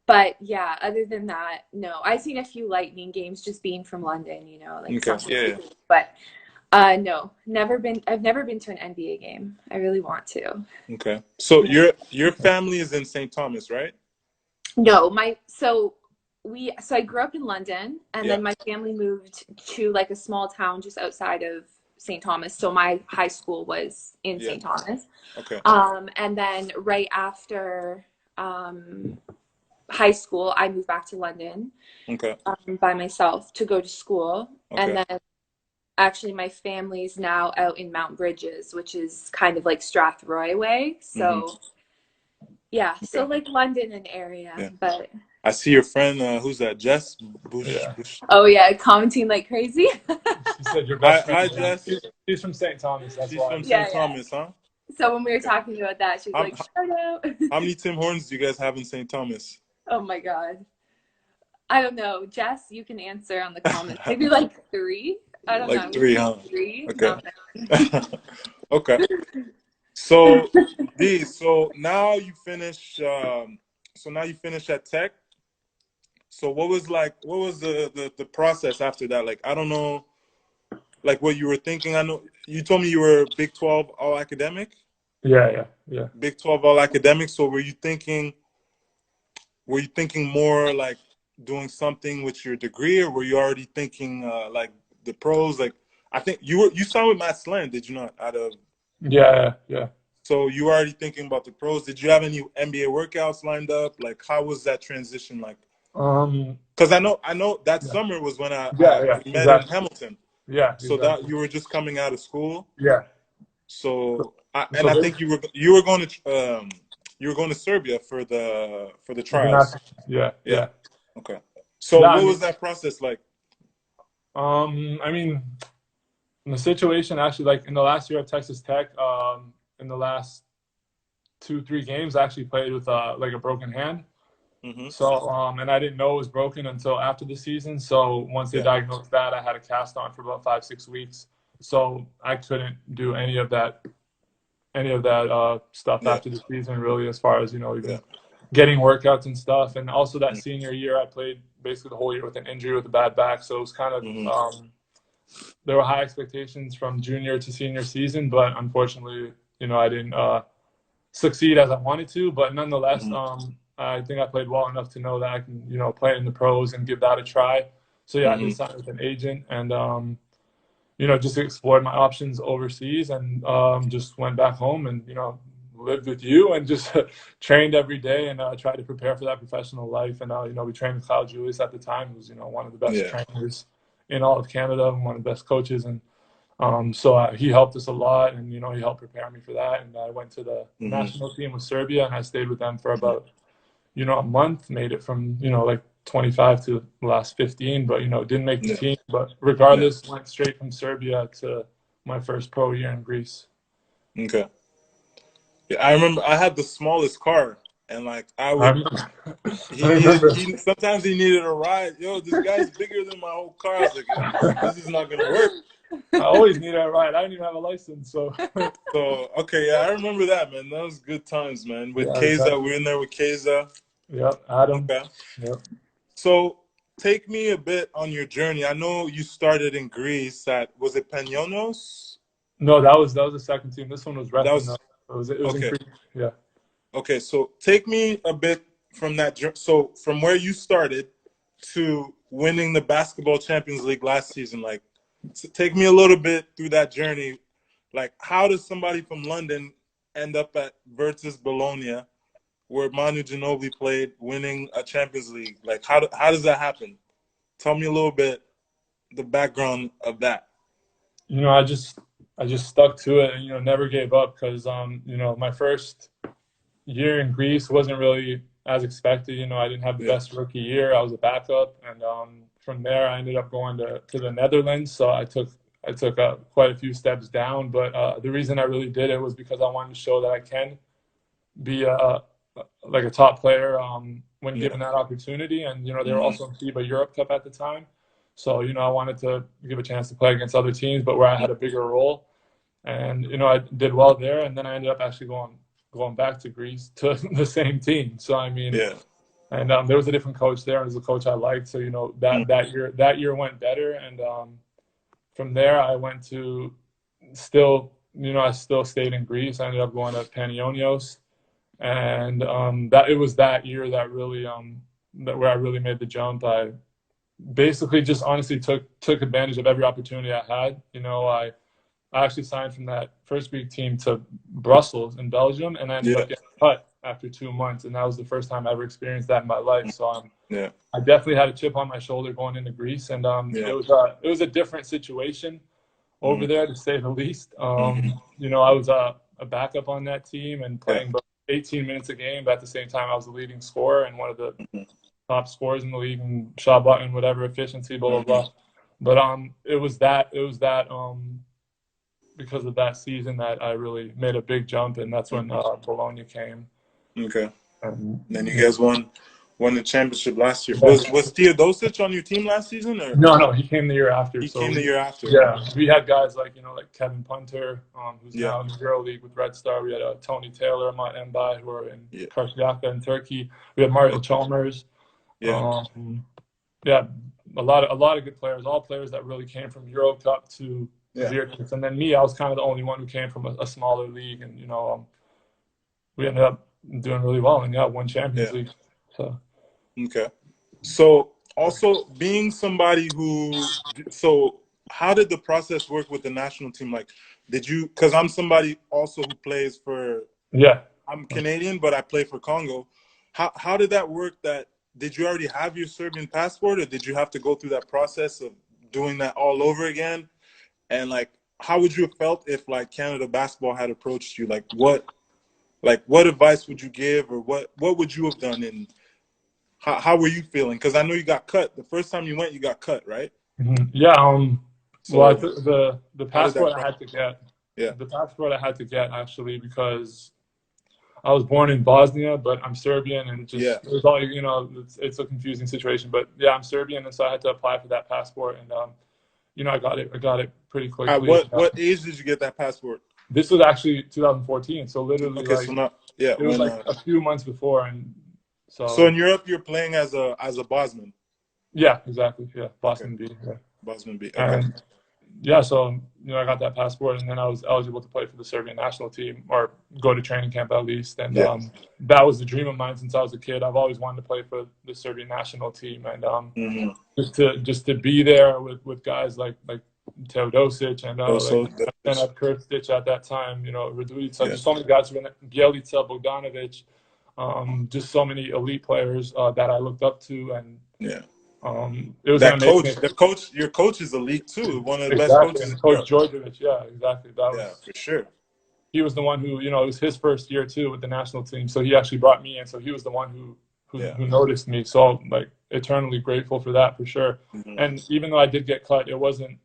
But yeah, other than that, no. I've seen a few Lightning games just being from London, you know, like Okay. Yeah. But no, never been. I've never been to an NBA game. I really want to. Okay. So your family is in St. Thomas, right? No, so I grew up in London, and then my family moved to like a small town just outside of St. Thomas. So my high school was in St. Thomas. Okay. And then right after high school, I moved back to London. Okay. By myself to go to school, and then actually my family's now out in Mount Bridges, which is kind of like Strathroy way. So so like London and area, but I see your friend. Who's that? Jess. Bush. Oh yeah, commenting like crazy. She said your best friend. Hi, Jess. She's from St. Thomas. That's She's why. from St. Thomas, huh? So when we were talking about that, she was like, "Shout out." How many Tim Hortons do you guys have in St. Thomas? Oh my god, I don't know. Jess, you can answer on the comments. Maybe like 3. I don't know. Like 3, huh? 3. Okay. Okay. So, so now you finish. So now you finish at Tech. So what was the process after that? Like, I don't know, like what you were thinking. I know you told me you were Big 12 all academic. Yeah. Big 12 all academic. So were you thinking more like doing something with your degree, or were you already thinking like the pros? Like, I think you signed with Matt Slan, did you not? Yeah. So you were already thinking about the pros. Did you have any NBA workouts lined up? Like, how was that transition like? Because I know that summer was when we met in Hamilton. Yeah. So that you were just coming out of school. Yeah. So I think you were going to Serbia for the trials. Yeah. Okay. So what was that process like? I mean, the situation actually, like in the last year at Texas Tech, in the last 2-3 games, I actually played with like a broken hand. So and I didn't know it was broken until after the season. So once they diagnosed that, I had a cast on for about 5-6 weeks. So I couldn't do any of that stuff after the season, really, as far as even getting workouts and stuff. And also that senior year, I played basically the whole year with an injury with a bad back. So it was kind of there were high expectations from junior to senior season, but unfortunately, I didn't succeed as I wanted to. But nonetheless, I think I played well enough to know that I can, play in the pros and give that a try. So I did sign with an agent and, just explored my options overseas and just went back home and, lived with you and just trained every day and tried to prepare for that professional life. And we trained with Kyle Julius at the time, who was one of the best trainers in all of Canada and one of the best coaches. And so he helped us a lot, and he helped prepare me for that. And I went to the national team with Serbia, and I stayed with them for about a month. Made it from like 25 to the last 15, but didn't make the team. But regardless, went straight from Serbia to my first pro year in Greece. Okay. Yeah, I remember I had the smallest car, and like I would. Sometimes he needed a ride. Yo, this guy's bigger than my whole car. I was like, this is not gonna work. I always needed a ride. I didn't even have a license, so. Okay, yeah, I remember that, man. That was good times, man. With Keza, exactly. We're in there with Keza. Yep, Adam. Okay. Yep. So take me a bit on your journey. I know you started in Greece was it Panionios? No, that was the second team. This one was Westminster. It was okay. In Greece. Yeah. Okay, so take me a bit from that. So from where you started to winning the Basketball Champions League last season, like, so take me a little bit through that journey. Like, how does somebody from London end up at Virtus Bologna, where Manu Ginobili played, winning a Champions League? Like, how does that happen? Tell me a little bit the background of that. I just stuck to it and never gave up, because my first year in Greece wasn't really as expected. I didn't have the best rookie year. I was a backup, and from there I ended up going to the Netherlands. So I took quite a few steps down, but the reason I really did it was because I wanted to show that I can be like a top player when given that opportunity. And they were also in FIBA Europe Cup at the time, so I wanted to give a chance to play against other teams, but where I had a bigger role. And I did well there, and then I ended up actually going back to Greece to the same team. So I mean, and there was a different coach there, and it was a coach I liked. So that year went better, and from there I went to I still stayed in Greece. I ended up going to Panionios, and that it was that year that really where I really made the jump. I basically just honestly took advantage of every opportunity I had. I actually signed from that first Greek team to Brussels in Belgium, and I ended up getting cut after 2 months, and that was the first time I ever experienced that in my life. So I definitely had a chip on my shoulder going into Greece, and it was a different situation over there, to say the least. I was a backup on that team and playing about 18 minutes a game, but at the same time I was the leading scorer and one of the top scorers in the league in shot block and whatever efficiency, blah blah blah. But it was that because of that season that I really made a big jump, and that's when Bologna came. Okay. And then you guys won the championship last year. Was Teodosic on your team last season? Or? No, he came the year after. He came the year after. Yeah, we had guys like like Kevin Punter, who's now in the EuroLeague with Red Star. We had Tony Taylor, Amat Mbaye, who are in Karşıyaka in Turkey. We had Mario Chalmers. A lot of good players. All players that really came from Euro Cup to VIPKID. And then me, I was kind of the only one who came from a smaller league, and we ended up doing really well and won Champions League. So okay. So also being somebody how did the process work with the national team? Like, because I'm somebody also who plays for I'm Canadian, but I play for Congo. How did that work? Did you already have your Serbian passport, or did you have to go through that process of doing that all over again? And like, how would you have felt if like Canada Basketball had approached you? Like what advice would you give, or what would you have done, and how were you feeling? Because I know you got cut the first time you went. You got cut, right? Mm-hmm. Yeah. Well, I think the passport I had to get. Yeah. The passport I had to get actually because I was born in Bosnia, but I'm Serbian, and it was all it's a confusing situation. But I'm Serbian, and so I had to apply for that passport, and I got it pretty quickly. At what age did you get that passport? This was actually 2014, so literally it was a few months before, and so in Europe you're playing as a Bosman. Yeah, exactly. Yeah, Bosman B. Yeah. Bosman B. Okay. And, so I got that passport, and then I was eligible to play for the Serbian national team, or go to training camp at least. And that was the dream of mine since I was a kid. I've always wanted to play for the Serbian national team, and just to be there with guys like Teodosic and Also, Kurtic at that time, Radulica, yeah, just so many guys, Bjelica, Bogdanovic, just so many elite players that I looked up to, and yeah. it was That an amazing. your coach is elite too. One of the best Exactly, coaches and in Coach Europe. Georgievich, yeah, exactly. Yeah, for sure. He was the one who, it was his first year too with the national team, so he actually brought me in. So he was the one who noticed me. So like eternally grateful for that for sure. Mm-hmm. And even though I did get cut, it wasn't,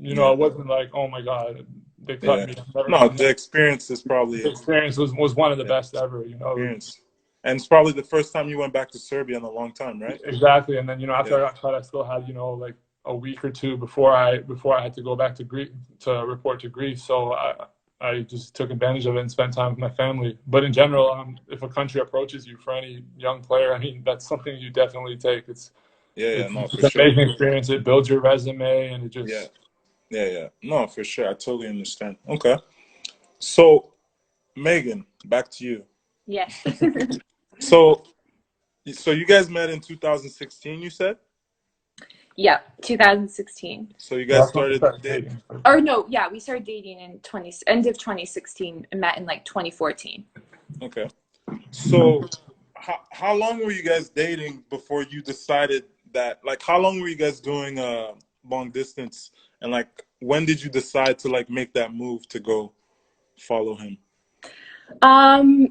it wasn't like, oh my God, they cut me. The experience is probably the experience was one of the best ever. Experience. And it's probably the first time you went back to Serbia in a long time, right? Exactly. And then after I got cut, I still had like a week or two before I had to go back to Greece to report to Greece. So I just took advantage of it and spent time with my family. But in general, if a country approaches you for any young player, I mean, that's something you definitely take. It's for an sure. amazing experience. It builds your resume, and it just No, for sure. I totally understand. Okay, so Megan, back to you. Yes. So you guys met in 2016, you said? Yeah, 2016. So you guys started dating? Or no, yeah, we started dating in end of 2016 and met in like 2014. Okay. So how long were you guys dating before you decided that, like, how long were you guys doing long distance, and like when did you decide to like make that move to go follow him?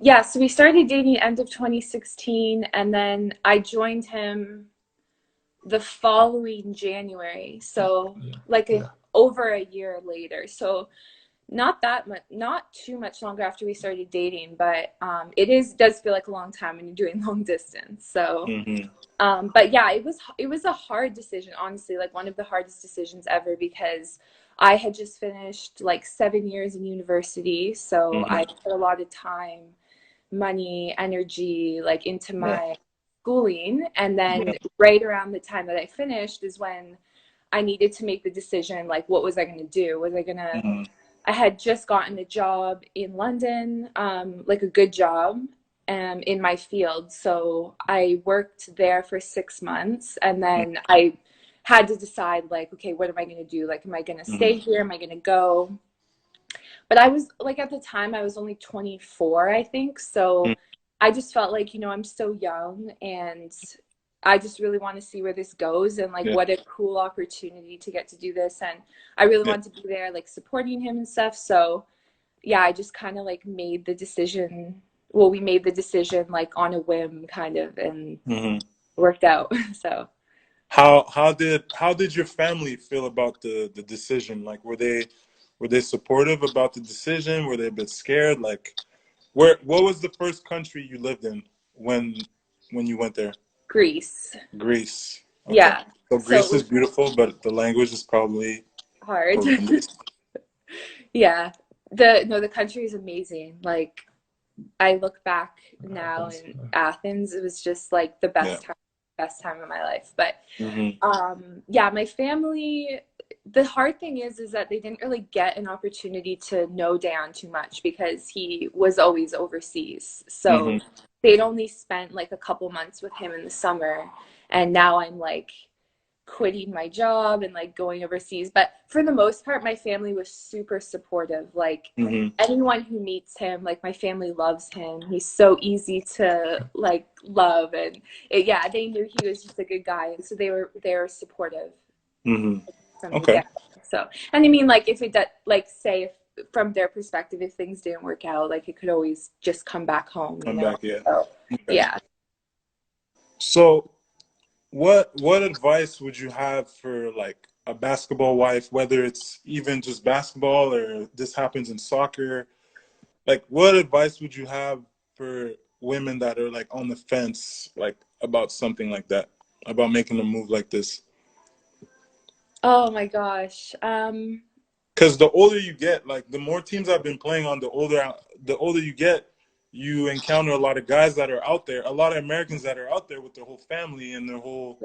Yeah, so we started dating end of 2016, and then I joined him the following January, so over a year later. So not too much longer after we started dating, but does feel like a long time when you're doing long distance. So but yeah, it was a hard decision, honestly, like one of the hardest decisions ever, because I had just finished like 7 years in university, so I put a lot of time, money, energy like into my schooling, and then right around the time that I finished is when I needed to make the decision, like what was I going to do? Was I going to I had just gotten a job in London, like a good job in my field. So I worked there for 6 months, and then I had to decide, like, okay, what am I going to do? Like, am I going to stay here? Am I going to go? But I was like, at the time, I was only 24, I think. So I just felt like, I'm so young, and I just really want to see where this goes, and like what a cool opportunity to get to do this. And I really want to be there, like supporting him and stuff. So yeah, I just kind of like made the decision. Well, we made the decision like on a whim, kind of, and worked out. So how did your family feel about the decision? Like, were they supportive about the decision? Were they a bit scared? Like, what was the first country you lived in when you went there? Greece. Okay. Yeah. So Greece is beautiful, but the language is probably hard. Yeah. The country is amazing. Like, I look back now in Athens, it was just like the best time of my life. But yeah, my family, the hard thing is that they didn't really get an opportunity to know Dejan too much, because he was always overseas. So they'd only spent like a couple months with him in the summer, and now I'm like quitting my job and like going overseas. But for the most part, my family was super supportive. Like anyone who meets him, like my family loves him. He's so easy to like love, and they knew he was just a good guy, and so they were supportive. Okay. So, and I mean, like, if it like, say, if from their perspective, if things didn't work out, like, it could always just come back home. So, yeah. So what advice would you have for like a basketball wife, whether it's even just basketball or this happens in soccer? Like, what advice would you have for women that are like on the fence, like about something like that, about making a move like this? Oh my gosh. Because the older you get, like the more teams I've been playing on, the older you get, you encounter a lot of guys that are out there, a lot of Americans that are out there with their whole family and their whole.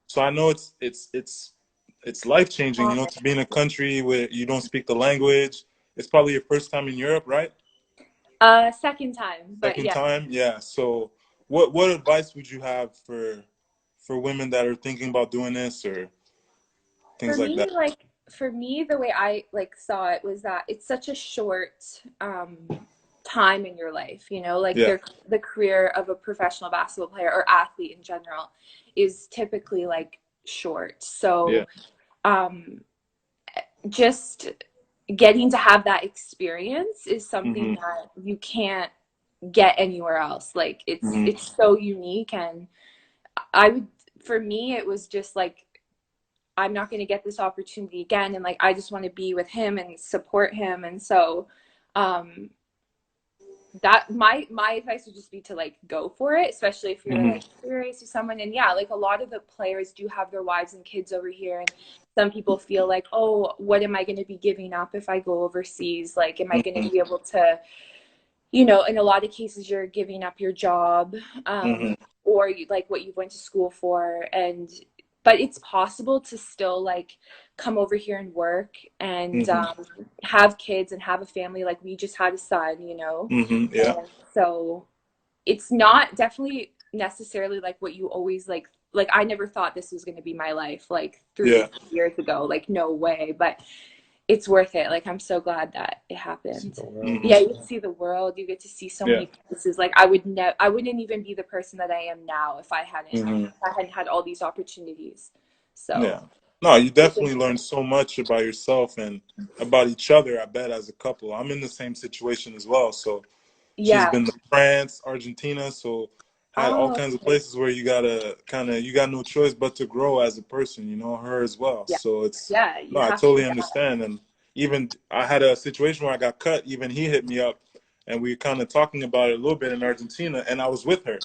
So I know it's life changing, to be in a country where you don't speak the language. It's probably your first time in Europe, right? Second time. But second time, yeah. So what advice would you have for women that are thinking about doing this or things like that? Like, for me, the way I like saw it was that it's such a short time in your life, you know, like Yeah. the career of a professional basketball player or athlete in general is typically like short. Yeah. So just getting to have that experience is something Mhm. that you can't get anywhere else. Like Mhm. it's so unique. And I would, for me, it was just like, I'm not going to get this opportunity again. And like, I just want to be with him and support him. And so, that my advice would just be to like go for it, especially if you're Mhm. like serious with someone. And yeah, like a lot of the players do have their wives and kids over here, and some people feel like, oh, what am I going to be giving up if I go overseas? Like, am I going to Mhm. be able to, you know, in a lot of cases you're giving up your job, Mhm. or you, like what you went to school for. And but it's possible to still like come over here and work and Mhm. have kids and have a family. Like we just had a son, you know. Mhm. Yeah. And so it's not definitely necessarily like what you always like I never thought this was going to be my life like Yeah. 3 years ago, like no way. But it's worth it. Like I'm so glad that it See happened. the world. Yeah, Mhm. you get to see the world, you get to see so Yeah. many places. Like I wouldn't even be the person that I am now if Mhm. I hadn't had all these opportunities. So Yeah. No, you definitely learn so much about yourself and about each other, I bet, as a couple. I'm in the same situation as well. So she's yeah. been to France, Argentina, so had all Oh, kinds of okay. places where you gotta kind of you got no choice but to grow as a person, you know, her as well. Yeah. So it's Yeah, no, you I have to. totally understand. And even I had a situation where I got cut. Even he hit me up, and we were kind of talking about it a little bit in Argentina, and I was with her.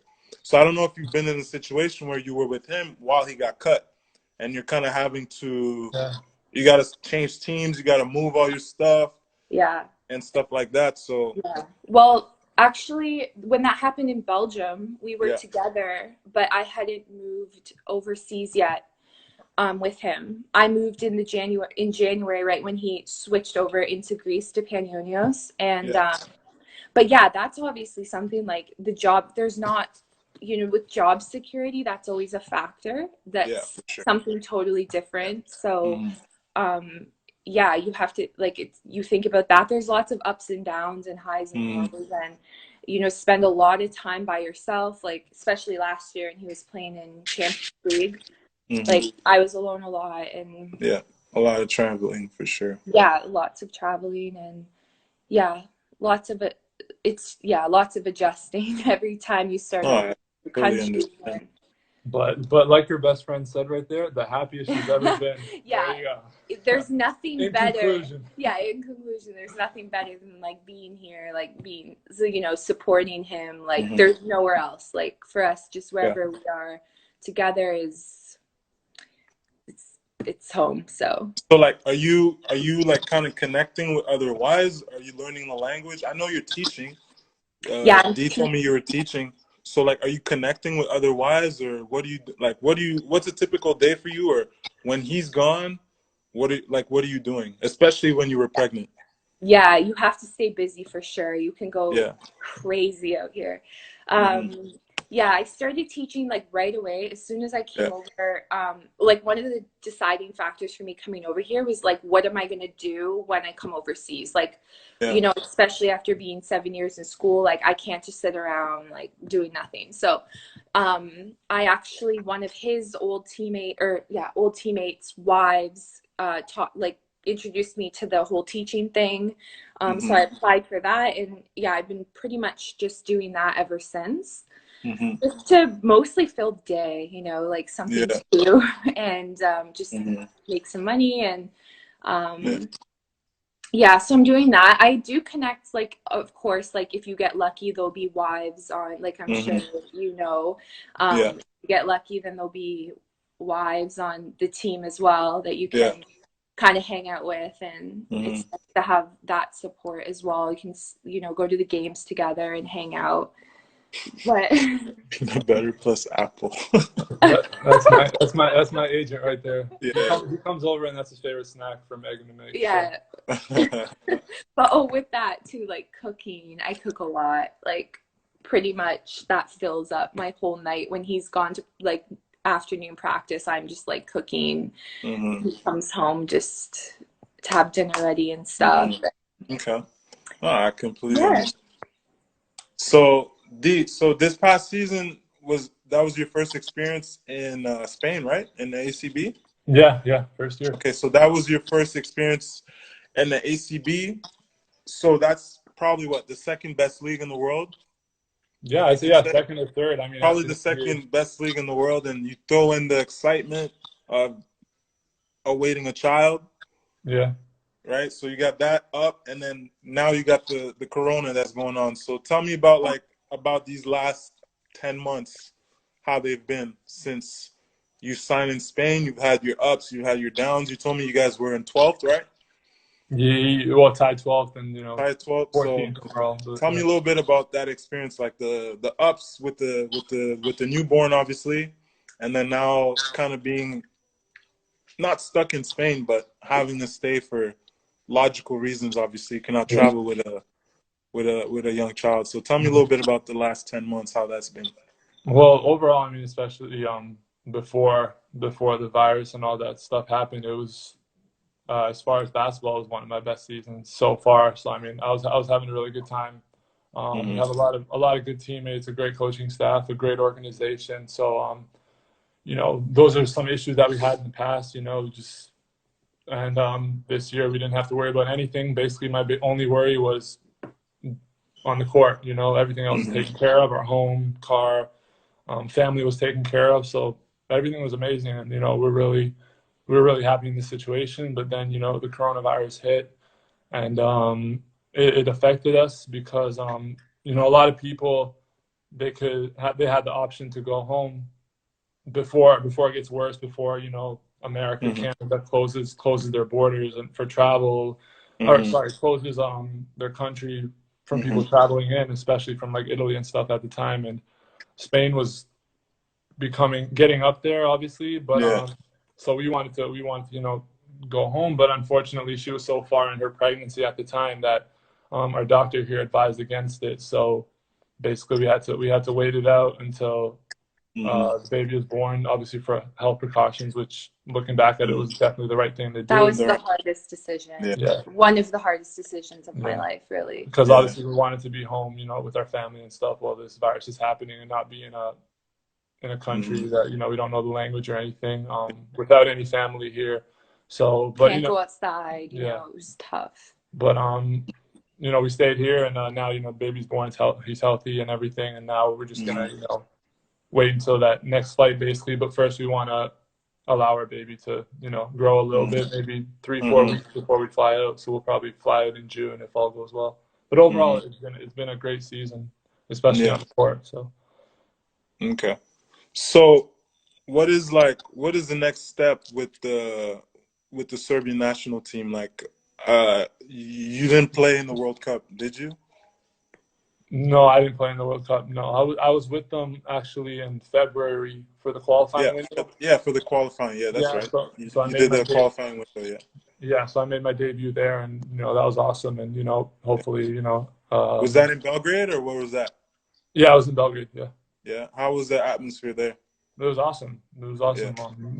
So I don't know if you've been in a situation where you were with him while he got cut, and you're kind of having to, Yeah. you got to change teams, you got to move all your stuff Yeah. and stuff like that. So Yeah. Well, actually, when that happened in Belgium, we were yeah, together, but I hadn't moved overseas yet with him. I moved in January, right when he switched over into Greece to Panionios. And yeah, but yeah, that's obviously something like the job. There's not, you know, with job security, that's always a factor. yeah, That's for sure. something totally different. So Mhm. um yeah, you have to like it's you think about that. There's lots of ups and downs and highs and Mhm. lows, and you know, spend a lot of time by yourself, like especially last year and he was playing in Champions League. Like Mhm. I was alone a lot. And Yeah, a lot of traveling for sure. yeah, lots of traveling. And yeah, lots of it. It's yeah, lots of adjusting every time you start No, a I new totally country. understand. And But like your best friend said right there, the happiest she's ever been. There yeah, you go. there's nothing In better. conclusion. Yeah, in conclusion, there's nothing better than like being here, like being, so, you know, supporting him. Like Mhm. there's nowhere else. Like for us, just Yeah. wherever we are together is it's home. So So like, are you like kind of connecting with other wives? Are you learning the language? I know you're teaching. yeah, I'm Dee told me you were teaching. So like, are you connecting with other wives, or what do you like? What's a typical day for you? Or when he's gone, what are you doing? Especially when you were pregnant. yeah, you have to stay busy for sure. You can go Yeah. crazy out here. Hmm. Yeah, I started teaching like right away as soon as I Yeah. came over. Like one of the deciding factors for me coming over here was like, what am I gonna do when I come overseas? Like, Yeah. you know, especially after being 7 years in school, like I can't just sit around like doing nothing. So, I actually one of his old teammates' wives taught like introduced me to the whole teaching thing. So Hmm. I applied for that, and yeah, I've been pretty much just doing that ever since. Hmm. Just to mostly fill the day, you know, like something Yeah. to do and just Hmm. make some money. And Yeah. yeah, so I'm doing that. I do connect, like, of course, like if you get lucky, there'll be wives on, like I'm sure Hmm. you know. Yeah. If you get lucky, then there'll be wives on the team as well that you Yeah. can kind of hang out with. And Hmm. it's nice to have that support as well. You can, you know, go to the games together and hang out. But Peanut butter plus apple. That's my agent right there. Yeah. He comes over and that's his favorite snack from Megan to make. So yeah. But oh, with that too, like cooking, I cook a lot. Like pretty much that fills up my whole night when he's gone to like afternoon practice, I'm just like cooking. Mm-hmm. He comes home just to have dinner ready and stuff. Mm-hmm. Okay. Oh, I completely Yeah. understand. So so this past season was your first experience in Spain, right? In the ACB? Yeah, first year. Okay, so that was your first experience in the ACB. So that's probably what, the second best league in the world, Yeah, you I'd say could yeah, say? second or third. I mean, Probably after the the NBA. second best league in the world, and you throw in the excitement of awaiting a child, Yeah. right? So you got that up, and then now you got the corona that's going on. So tell me about about these last 10 months, how they've been since you signed in Spain. You've had your ups, you had your downs. You told me you guys were in 12th, right? Yeah, well, tied 12th and Tied 12th. So 14th overall. But, tell me yeah. a little bit about that experience, like the ups with the newborn, obviously, and then now kind of being not stuck in Spain, but having to stay for logical reasons. Obviously, you cannot Yeah. travel with a young child. So tell me a little bit about the last 10 months, how that's been. Well, overall, I mean, especially before the virus and all that stuff happened, it was as far as basketball, it was one of my best seasons so far. So I mean, I was having a really good time. We Mm-hmm. have a lot of good teammates, a great coaching staff, a great organization. So those are some issues that we had in the past. Just and this year we didn't have to worry about anything. Basically, my only worry was on the court. Everything else is Mm-hmm. taken care of. Our home, car, family was taken care of. So everything was amazing, and we're really happy in this situation. But then the coronavirus hit, and it affected us because a lot of people they had the option to go home before it gets worse, before America, Mm-hmm. Canada closes their borders and for travel, or Mm-hmm. sorry, closes their country from Mm-hmm. people traveling in, especially from like Italy and stuff at the time. And Spain was getting up there, obviously, but Yeah. so we wanted to go home, but unfortunately she was so far in her pregnancy at the time that our doctor here advised against it. So basically we had to wait it out until Mm-hmm. the baby was born, obviously for health precautions, which looking back at it Mm-hmm. was definitely the right thing to That do. was the Right. hardest decision. Yeah. Yeah, One of the hardest decisions of my yeah, life, really. because Yeah. obviously we wanted to be home, with our family and stuff while this virus is happening, and not be in a country Mm-hmm. that we don't know the language or anything, without any family here. So, but Can't go outside, yeah, it was tough. but we stayed here, and now baby's born, he's healthy and everything, and now we're just gonna Mm-hmm. wait until that next flight basically. But first we want to allow our baby to grow a little bit, maybe 3-4 Mm-hmm. weeks before we fly out. So we'll probably fly out in June if all goes well. But overall, Mm-hmm. it's been a great season, especially Yeah. on the court. So. Okay. So what is the next step with the Serbian national team? Like, you didn't play in the World Cup, did you? No, I didn't play in the World Cup. No, I was with them actually in February for the qualifying window. Yeah, for the qualifying. Yeah, that's Yeah, right. so I You made did my the qualifying window. Yeah. so I made my debut there, and that was awesome. And Yeah. hopefully Was that in Belgrade or where was that? yeah, I was in Belgrade. Yeah, Yeah. How was the atmosphere there? it was awesome. It was Yeah. awesome.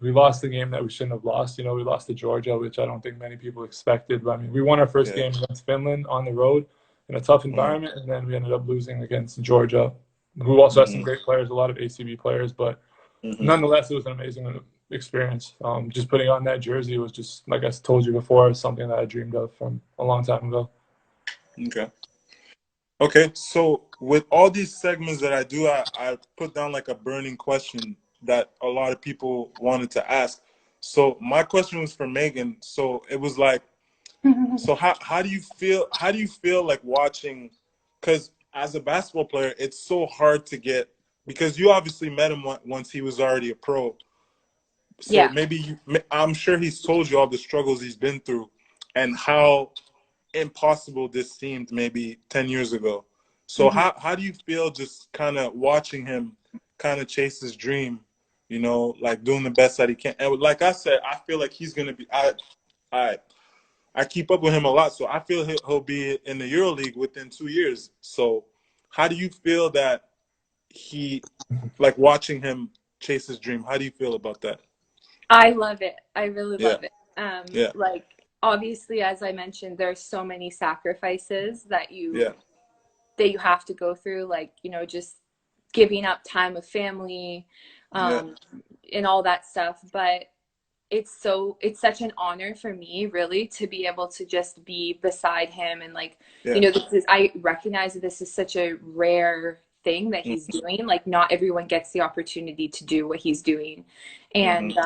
We lost the game that we shouldn't have lost. We lost to Georgia, which I don't think many people expected. But I mean, we won our first Yeah. game against Finland on the road in a tough Mm-hmm. environment, and then we ended up losing against Georgia, who also has some Mm-hmm. great players, a lot of ACB players. But Mm-hmm. nonetheless, it was an amazing experience. Just putting on that jersey was just, like I told you before, something that I dreamed of from a long time ago. Okay. Okay. So with all these segments that I do, I put down like a burning question that a lot of people wanted to ask. So my question was for Megan. So it was like, so how do you feel? How do you feel like watching? Because as a basketball player, it's so hard to get, because you obviously met him once he was already a pro. So Yeah. maybe I'm sure he's told you all the struggles he's been through and how impossible this seemed maybe 10 years ago. So Mhm. how do you feel just kind of watching him kind of chase his dream, like doing the best that he can? And like I said, I feel like he's going to be, I I keep up with him a lot, so I feel he'll be in the EuroLeague within 2 years. So how do you feel that like watching him chase his dream? How do you feel about that? I love it. I really Yeah. love it. Like, obviously, as I mentioned, there's so many sacrifices that you have to go through, like, you know, just giving up time with family, and all that stuff. But it's such an honor for me, really, to be able to just be beside him. And like, you know, I recognize that this is such a rare thing that he's doing. Like, not everyone gets the opportunity to do what he's doing. And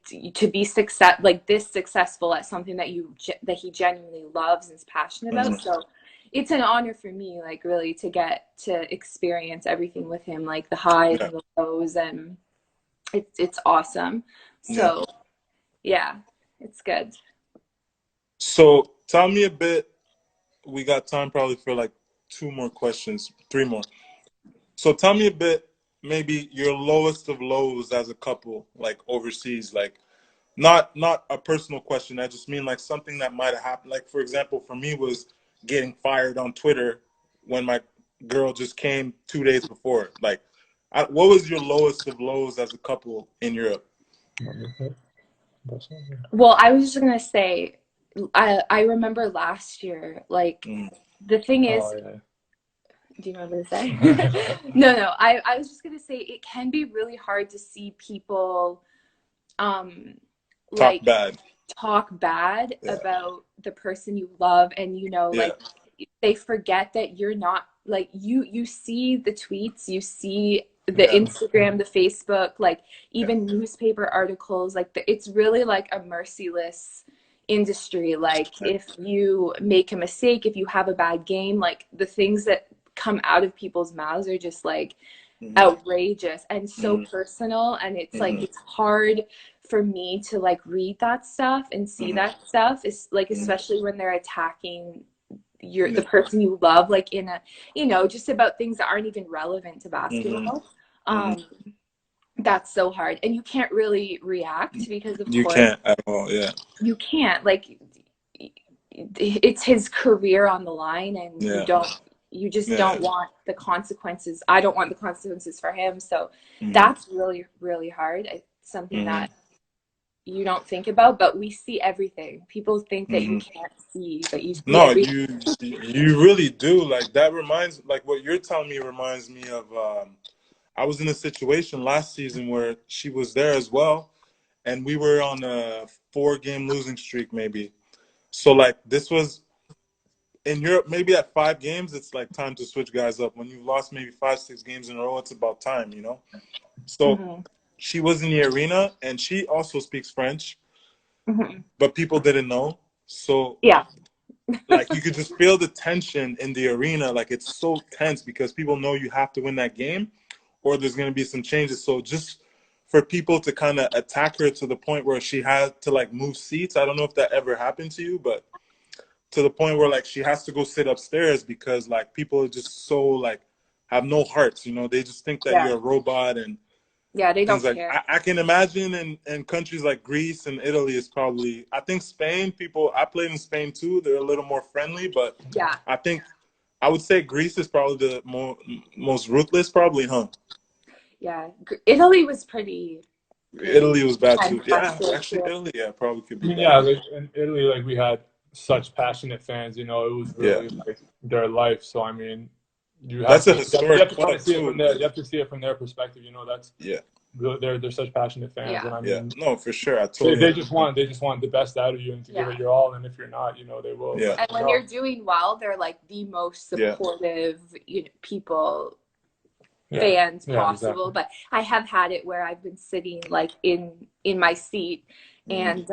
to be successful at something that he genuinely loves and is passionate about. So it's an honor for me, like, really, to get to experience everything with him, like the highs and the lows, and it's awesome. So yeah, it's good. So tell me a bit. We got time probably for like 2 more questions, 3 more. So tell me a bit, maybe your lowest of lows as a couple, like overseas, like not a personal question. I just mean like something that might have happened. Like, for example, for me was getting fired on Twitter when my girl just came 2 days before. Like, what was your lowest of lows as a couple in Europe? Well, I was just gonna say, I remember last year, like, the thing is, do you remember to say? No, I was just gonna say, it can be really hard to see people talk bad about the person you love, and, you know, like, they forget that you're not, like, you see the tweets, you see the Instagram, the Facebook, like, even newspaper articles, like, it's really like a merciless industry. Like, if you make a mistake, if you have a bad game, like, the things that come out of people's mouths are just like outrageous and so personal. And it's like, it's hard for me to like read that stuff and see that stuff. It's like, especially when they're attacking the person you love, like, in a, you know, just about things that aren't even relevant to basketball. That's so hard, and you can't really react, because of course you can't at all. You can't, like, it's his career on the line, and you just don't want the consequences. I don't want the consequences for him. So that's really, really hard. It's something that you don't think about, but we see everything. People think that you can't see, but you see everything. you really do. Like, that reminds, like, what you're telling me reminds me of I was in a situation last season where she was there as well, and we were on a 4-game losing streak maybe. So like, this was in Europe, maybe at 5 games, it's like time to switch guys up. When you've lost maybe 5-6 games in a row, it's about time, you know? So she was in the arena, and she also speaks French, but people didn't know. So like, you could just feel the tension in the arena. Like, it's so tense because people know you have to win that game, or there's going to be some changes. So just for people to kind of attack her to the point where she had to like move seats. I don't know if that ever happened to you, but to the point where like she has to go sit upstairs because like people are just so like have no hearts, you know, they just think that you're a robot and they don't like care. I can imagine in countries like Greece and Italy is probably, I think Spain, I played in Spain too, they're a little more friendly, but I think I would say Greece is probably the most ruthless, probably, huh? Italy was pretty. Italy was bad too. Yeah, actually, Italy, probably could be. I mean, yeah, like in Italy, like we had such passionate fans. You know, it was really like their life. So I mean, that's a historic club too. You have to see it from their perspective. You know, that's they're such passionate fans, and I mean, no, for sure, they just want the best out of you and to give it your all. And if you're not, you know, they will. And when you're doing well, they're like the most supportive, you know, people. Fans possible. Exactly. But I have had it where I've been sitting like in my seat, and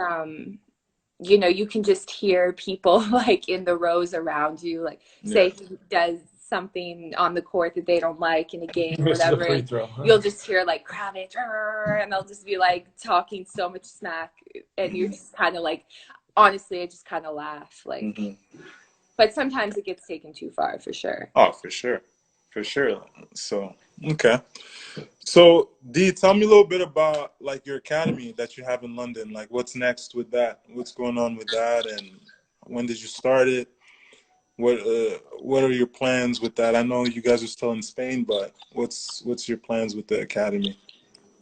you know, you can just hear people like in the rows around you, like say he does something on the court that they don't like in a game or whatever, you'll just hear like Kravic, and they'll just be like talking so much smack, and you're just kind of like, honestly, I just kind of laugh, like but sometimes it gets taken too far, for sure. Oh, for sure. So okay, so Dee, tell me a little bit about like your academy that you have in London. Like, what's next with that? What's going on with that, and when did you start it? what are your plans with that? I know you guys are still in Spain, but what's your plans with the academy?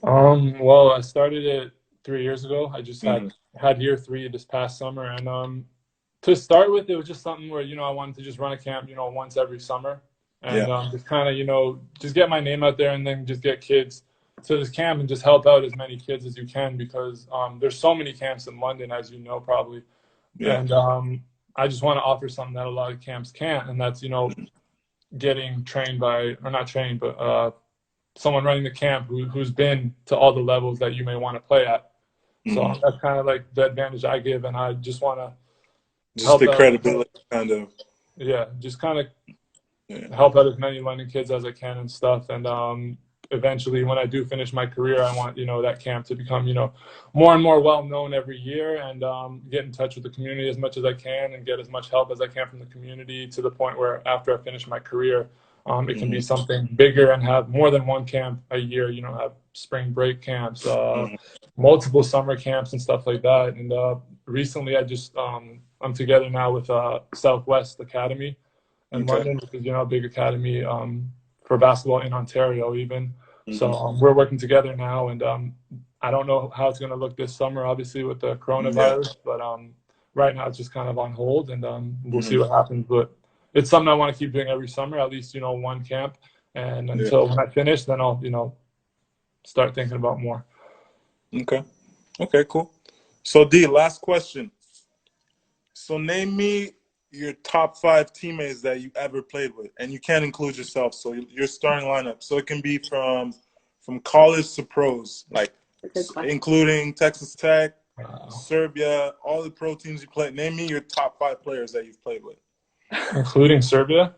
Well, I started it 3 years ago. I just Hmm. had year three this past summer, and to start with, it was just something where I wanted to just run a camp, once every summer, and Yeah. just kind of just get my name out there, and then just get kids to this camp and just help out as many kids as you can because there's so many camps in London, as you know probably, Yeah. and I just want to offer something that a lot of camps can't, and that's getting trained by, or not trained, but someone running the camp who's been to all the levels that you may want to play at. So Hmm. that's kind of like the advantage I give, and I just want to Just help the out. credibility, kind of. Yeah, just kind of Yeah. help out as many London kids as I can and stuff. And eventually, when I do finish my career, I want that camp to become more and more well known every year, and get in touch with the community as much as I can, and get as much help as I can from the community to the point where after I finish my career, it can be Hmm. something bigger and have more than one camp a year. Have spring break camps, Hmm. multiple summer camps, and stuff like that. And recently, I'm together now with Southwest Academy in Okay. London, which is a big academy for basketball in Ontario even. So Hmm. we're working together now, and I don't know how it's going to look this summer, obviously with the Yeah. coronavirus, but right now it's just kind of on hold, and we'll see Hmm. what happens. But it's something I want to keep doing every summer, at least one camp, and Yeah. until when I finish, then I'll start thinking about more. Okay. Okay. Cool. So D, last question. So name me your top 5 teammates that you ever played with, and you can't include yourself. So your starting lineup. So it can be from college to pros, like including Texas Tech, Wow. Serbia, all the pro teams you played. Name me your top 5 players that you've played with. Including Serbia?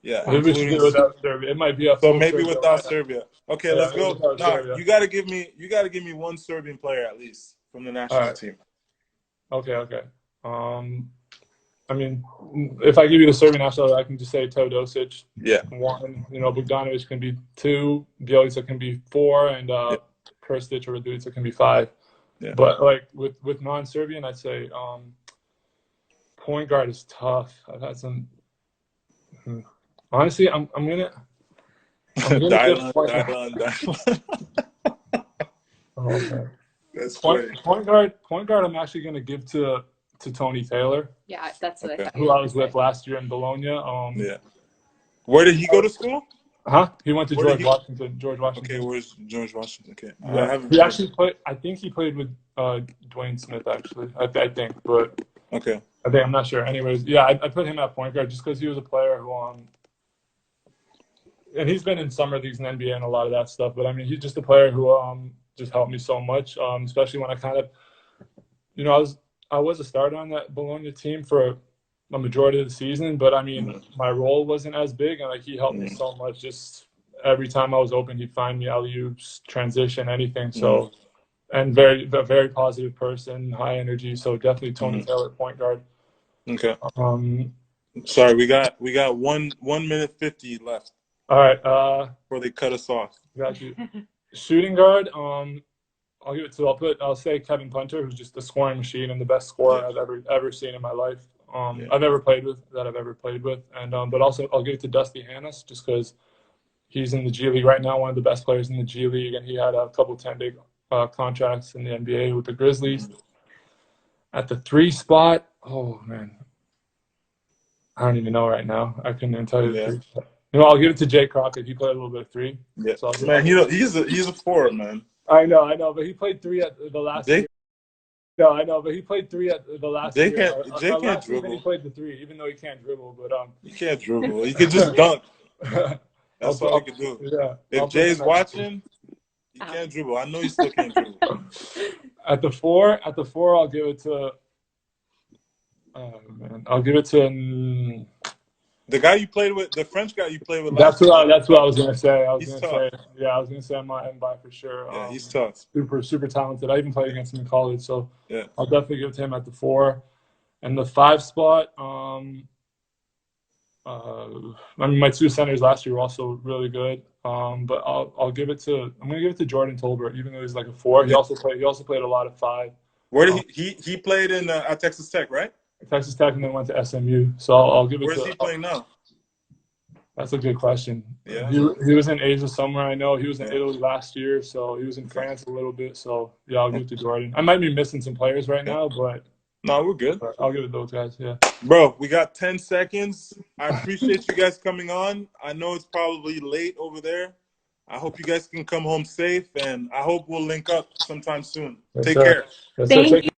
Yeah, Maybe we should do including. it without Serbia. It might be a So full maybe Serbia without lineup. Serbia. Okay, Yeah, let's maybe go. without Nah, Serbia. you gotta give me one Serbian player at least from the All national right. team. Okay. Um, I mean, if I give you the Serbian national, I can just say Teodosic, Yeah. 1. Bogdanovic can be 2. Bjelica can be 4, and Yeah. Krstic or Radulica can be 5. Yeah. But like with non-Serbian, I'd say point guard is tough. I've had some. Honestly, I'm gonna give Dylan, point guard. Dylan, Dylan. Oh man. That's Point funny. point guard point guard. I'm actually gonna give to Tony Taylor, Yeah, that's what I Okay. thought you who were I gonna was say. with last year in Bologna. Yeah. Where did he go to school? He went to Where did George he? Washington. George Okay, Washington. where's George Washington? Okay, I Yeah, haven't he heard. actually played. I think he played with Dwayne Smith. Actually, I think, but Okay. I'm not sure. Anyways, yeah, I put him at point guard just because he was a player who and he's been in summer leagues and NBA and a lot of that stuff. But I mean, he's just a player who just helped me so much. Especially when I kind of, I was a starter on that Bologna team for a majority of the season, but I mean, Mhm. my role wasn't as big, and like he helped me Mhm. so much. Just every time I was open, he'd find me alley-oops, transition, anything. Mhm. So, and a very positive person, high energy. So definitely Tony Mhm. Taylor, point guard. Okay. Um, Sorry, we got 1 minute 50 left all right, before they cut us off. got you. Shooting guard. I'll give it to. I'll say Kevin Punter, who's just a scoring machine and the best Yeah. scorer I've ever seen in my life. Yeah. I've ever played with, and but also I'll give it to Dusty Hannes just because he's in the G League right now, one of the best players in the G League, and he had a couple 10-day contracts in the NBA with the Grizzlies. Mhm. At the 3 spot, oh man, I don't even know right now. I couldn't even tell you the Yeah. 3 spot. I'll give it to Jay Crockett. He played a little bit of 3. Yeah. So Man, he's a forward, man. I know, but he played 3 at the last Jay year. No, I know, but he played 3 at the last Jay year. can't Last season he dribble. played the 3, even though he can't dribble. But He can't dribble. He can just dunk. That's all he can do. yeah, If I'll put Jay's him at the 3. watching, he can't dribble. I know he still can't dribble. At the 4, I'll give it to. Oh man, I'll give it to. The guy you played with, the French guy you played with That's last year, what I was gonna say. he's tough. I was gonna say Mbaye for sure. Yeah, he's tough. Super talented. I even played against him in college, so Yeah. I'll definitely give it to him at the 4. And the 5 spot, I mean, my 2 centers last year were also really good. But I'm gonna give it to Jordan Tolbert, even though he's like a 4. He Yeah. also played a lot of 5. Where did he played in at Texas Tech, right? Texas Tech, and then went to SMU. So I'll give it Where's to. he playing now? That's a good question. Yeah. He was in Asia somewhere. I know he was in Yeah. Italy last year, so he was in Okay. France a little bit. So yeah, I'll give it to Jordan. I might be missing some players right now, but No, we're good. I'll give it to those guys. Yeah. Bro, we got 10 seconds. I appreciate you guys coming on. I know it's probably late over there. I hope you guys can come home safe, and I hope we'll link up sometime soon. Yes, Take sir. care. Yes, sir. Thank Take you.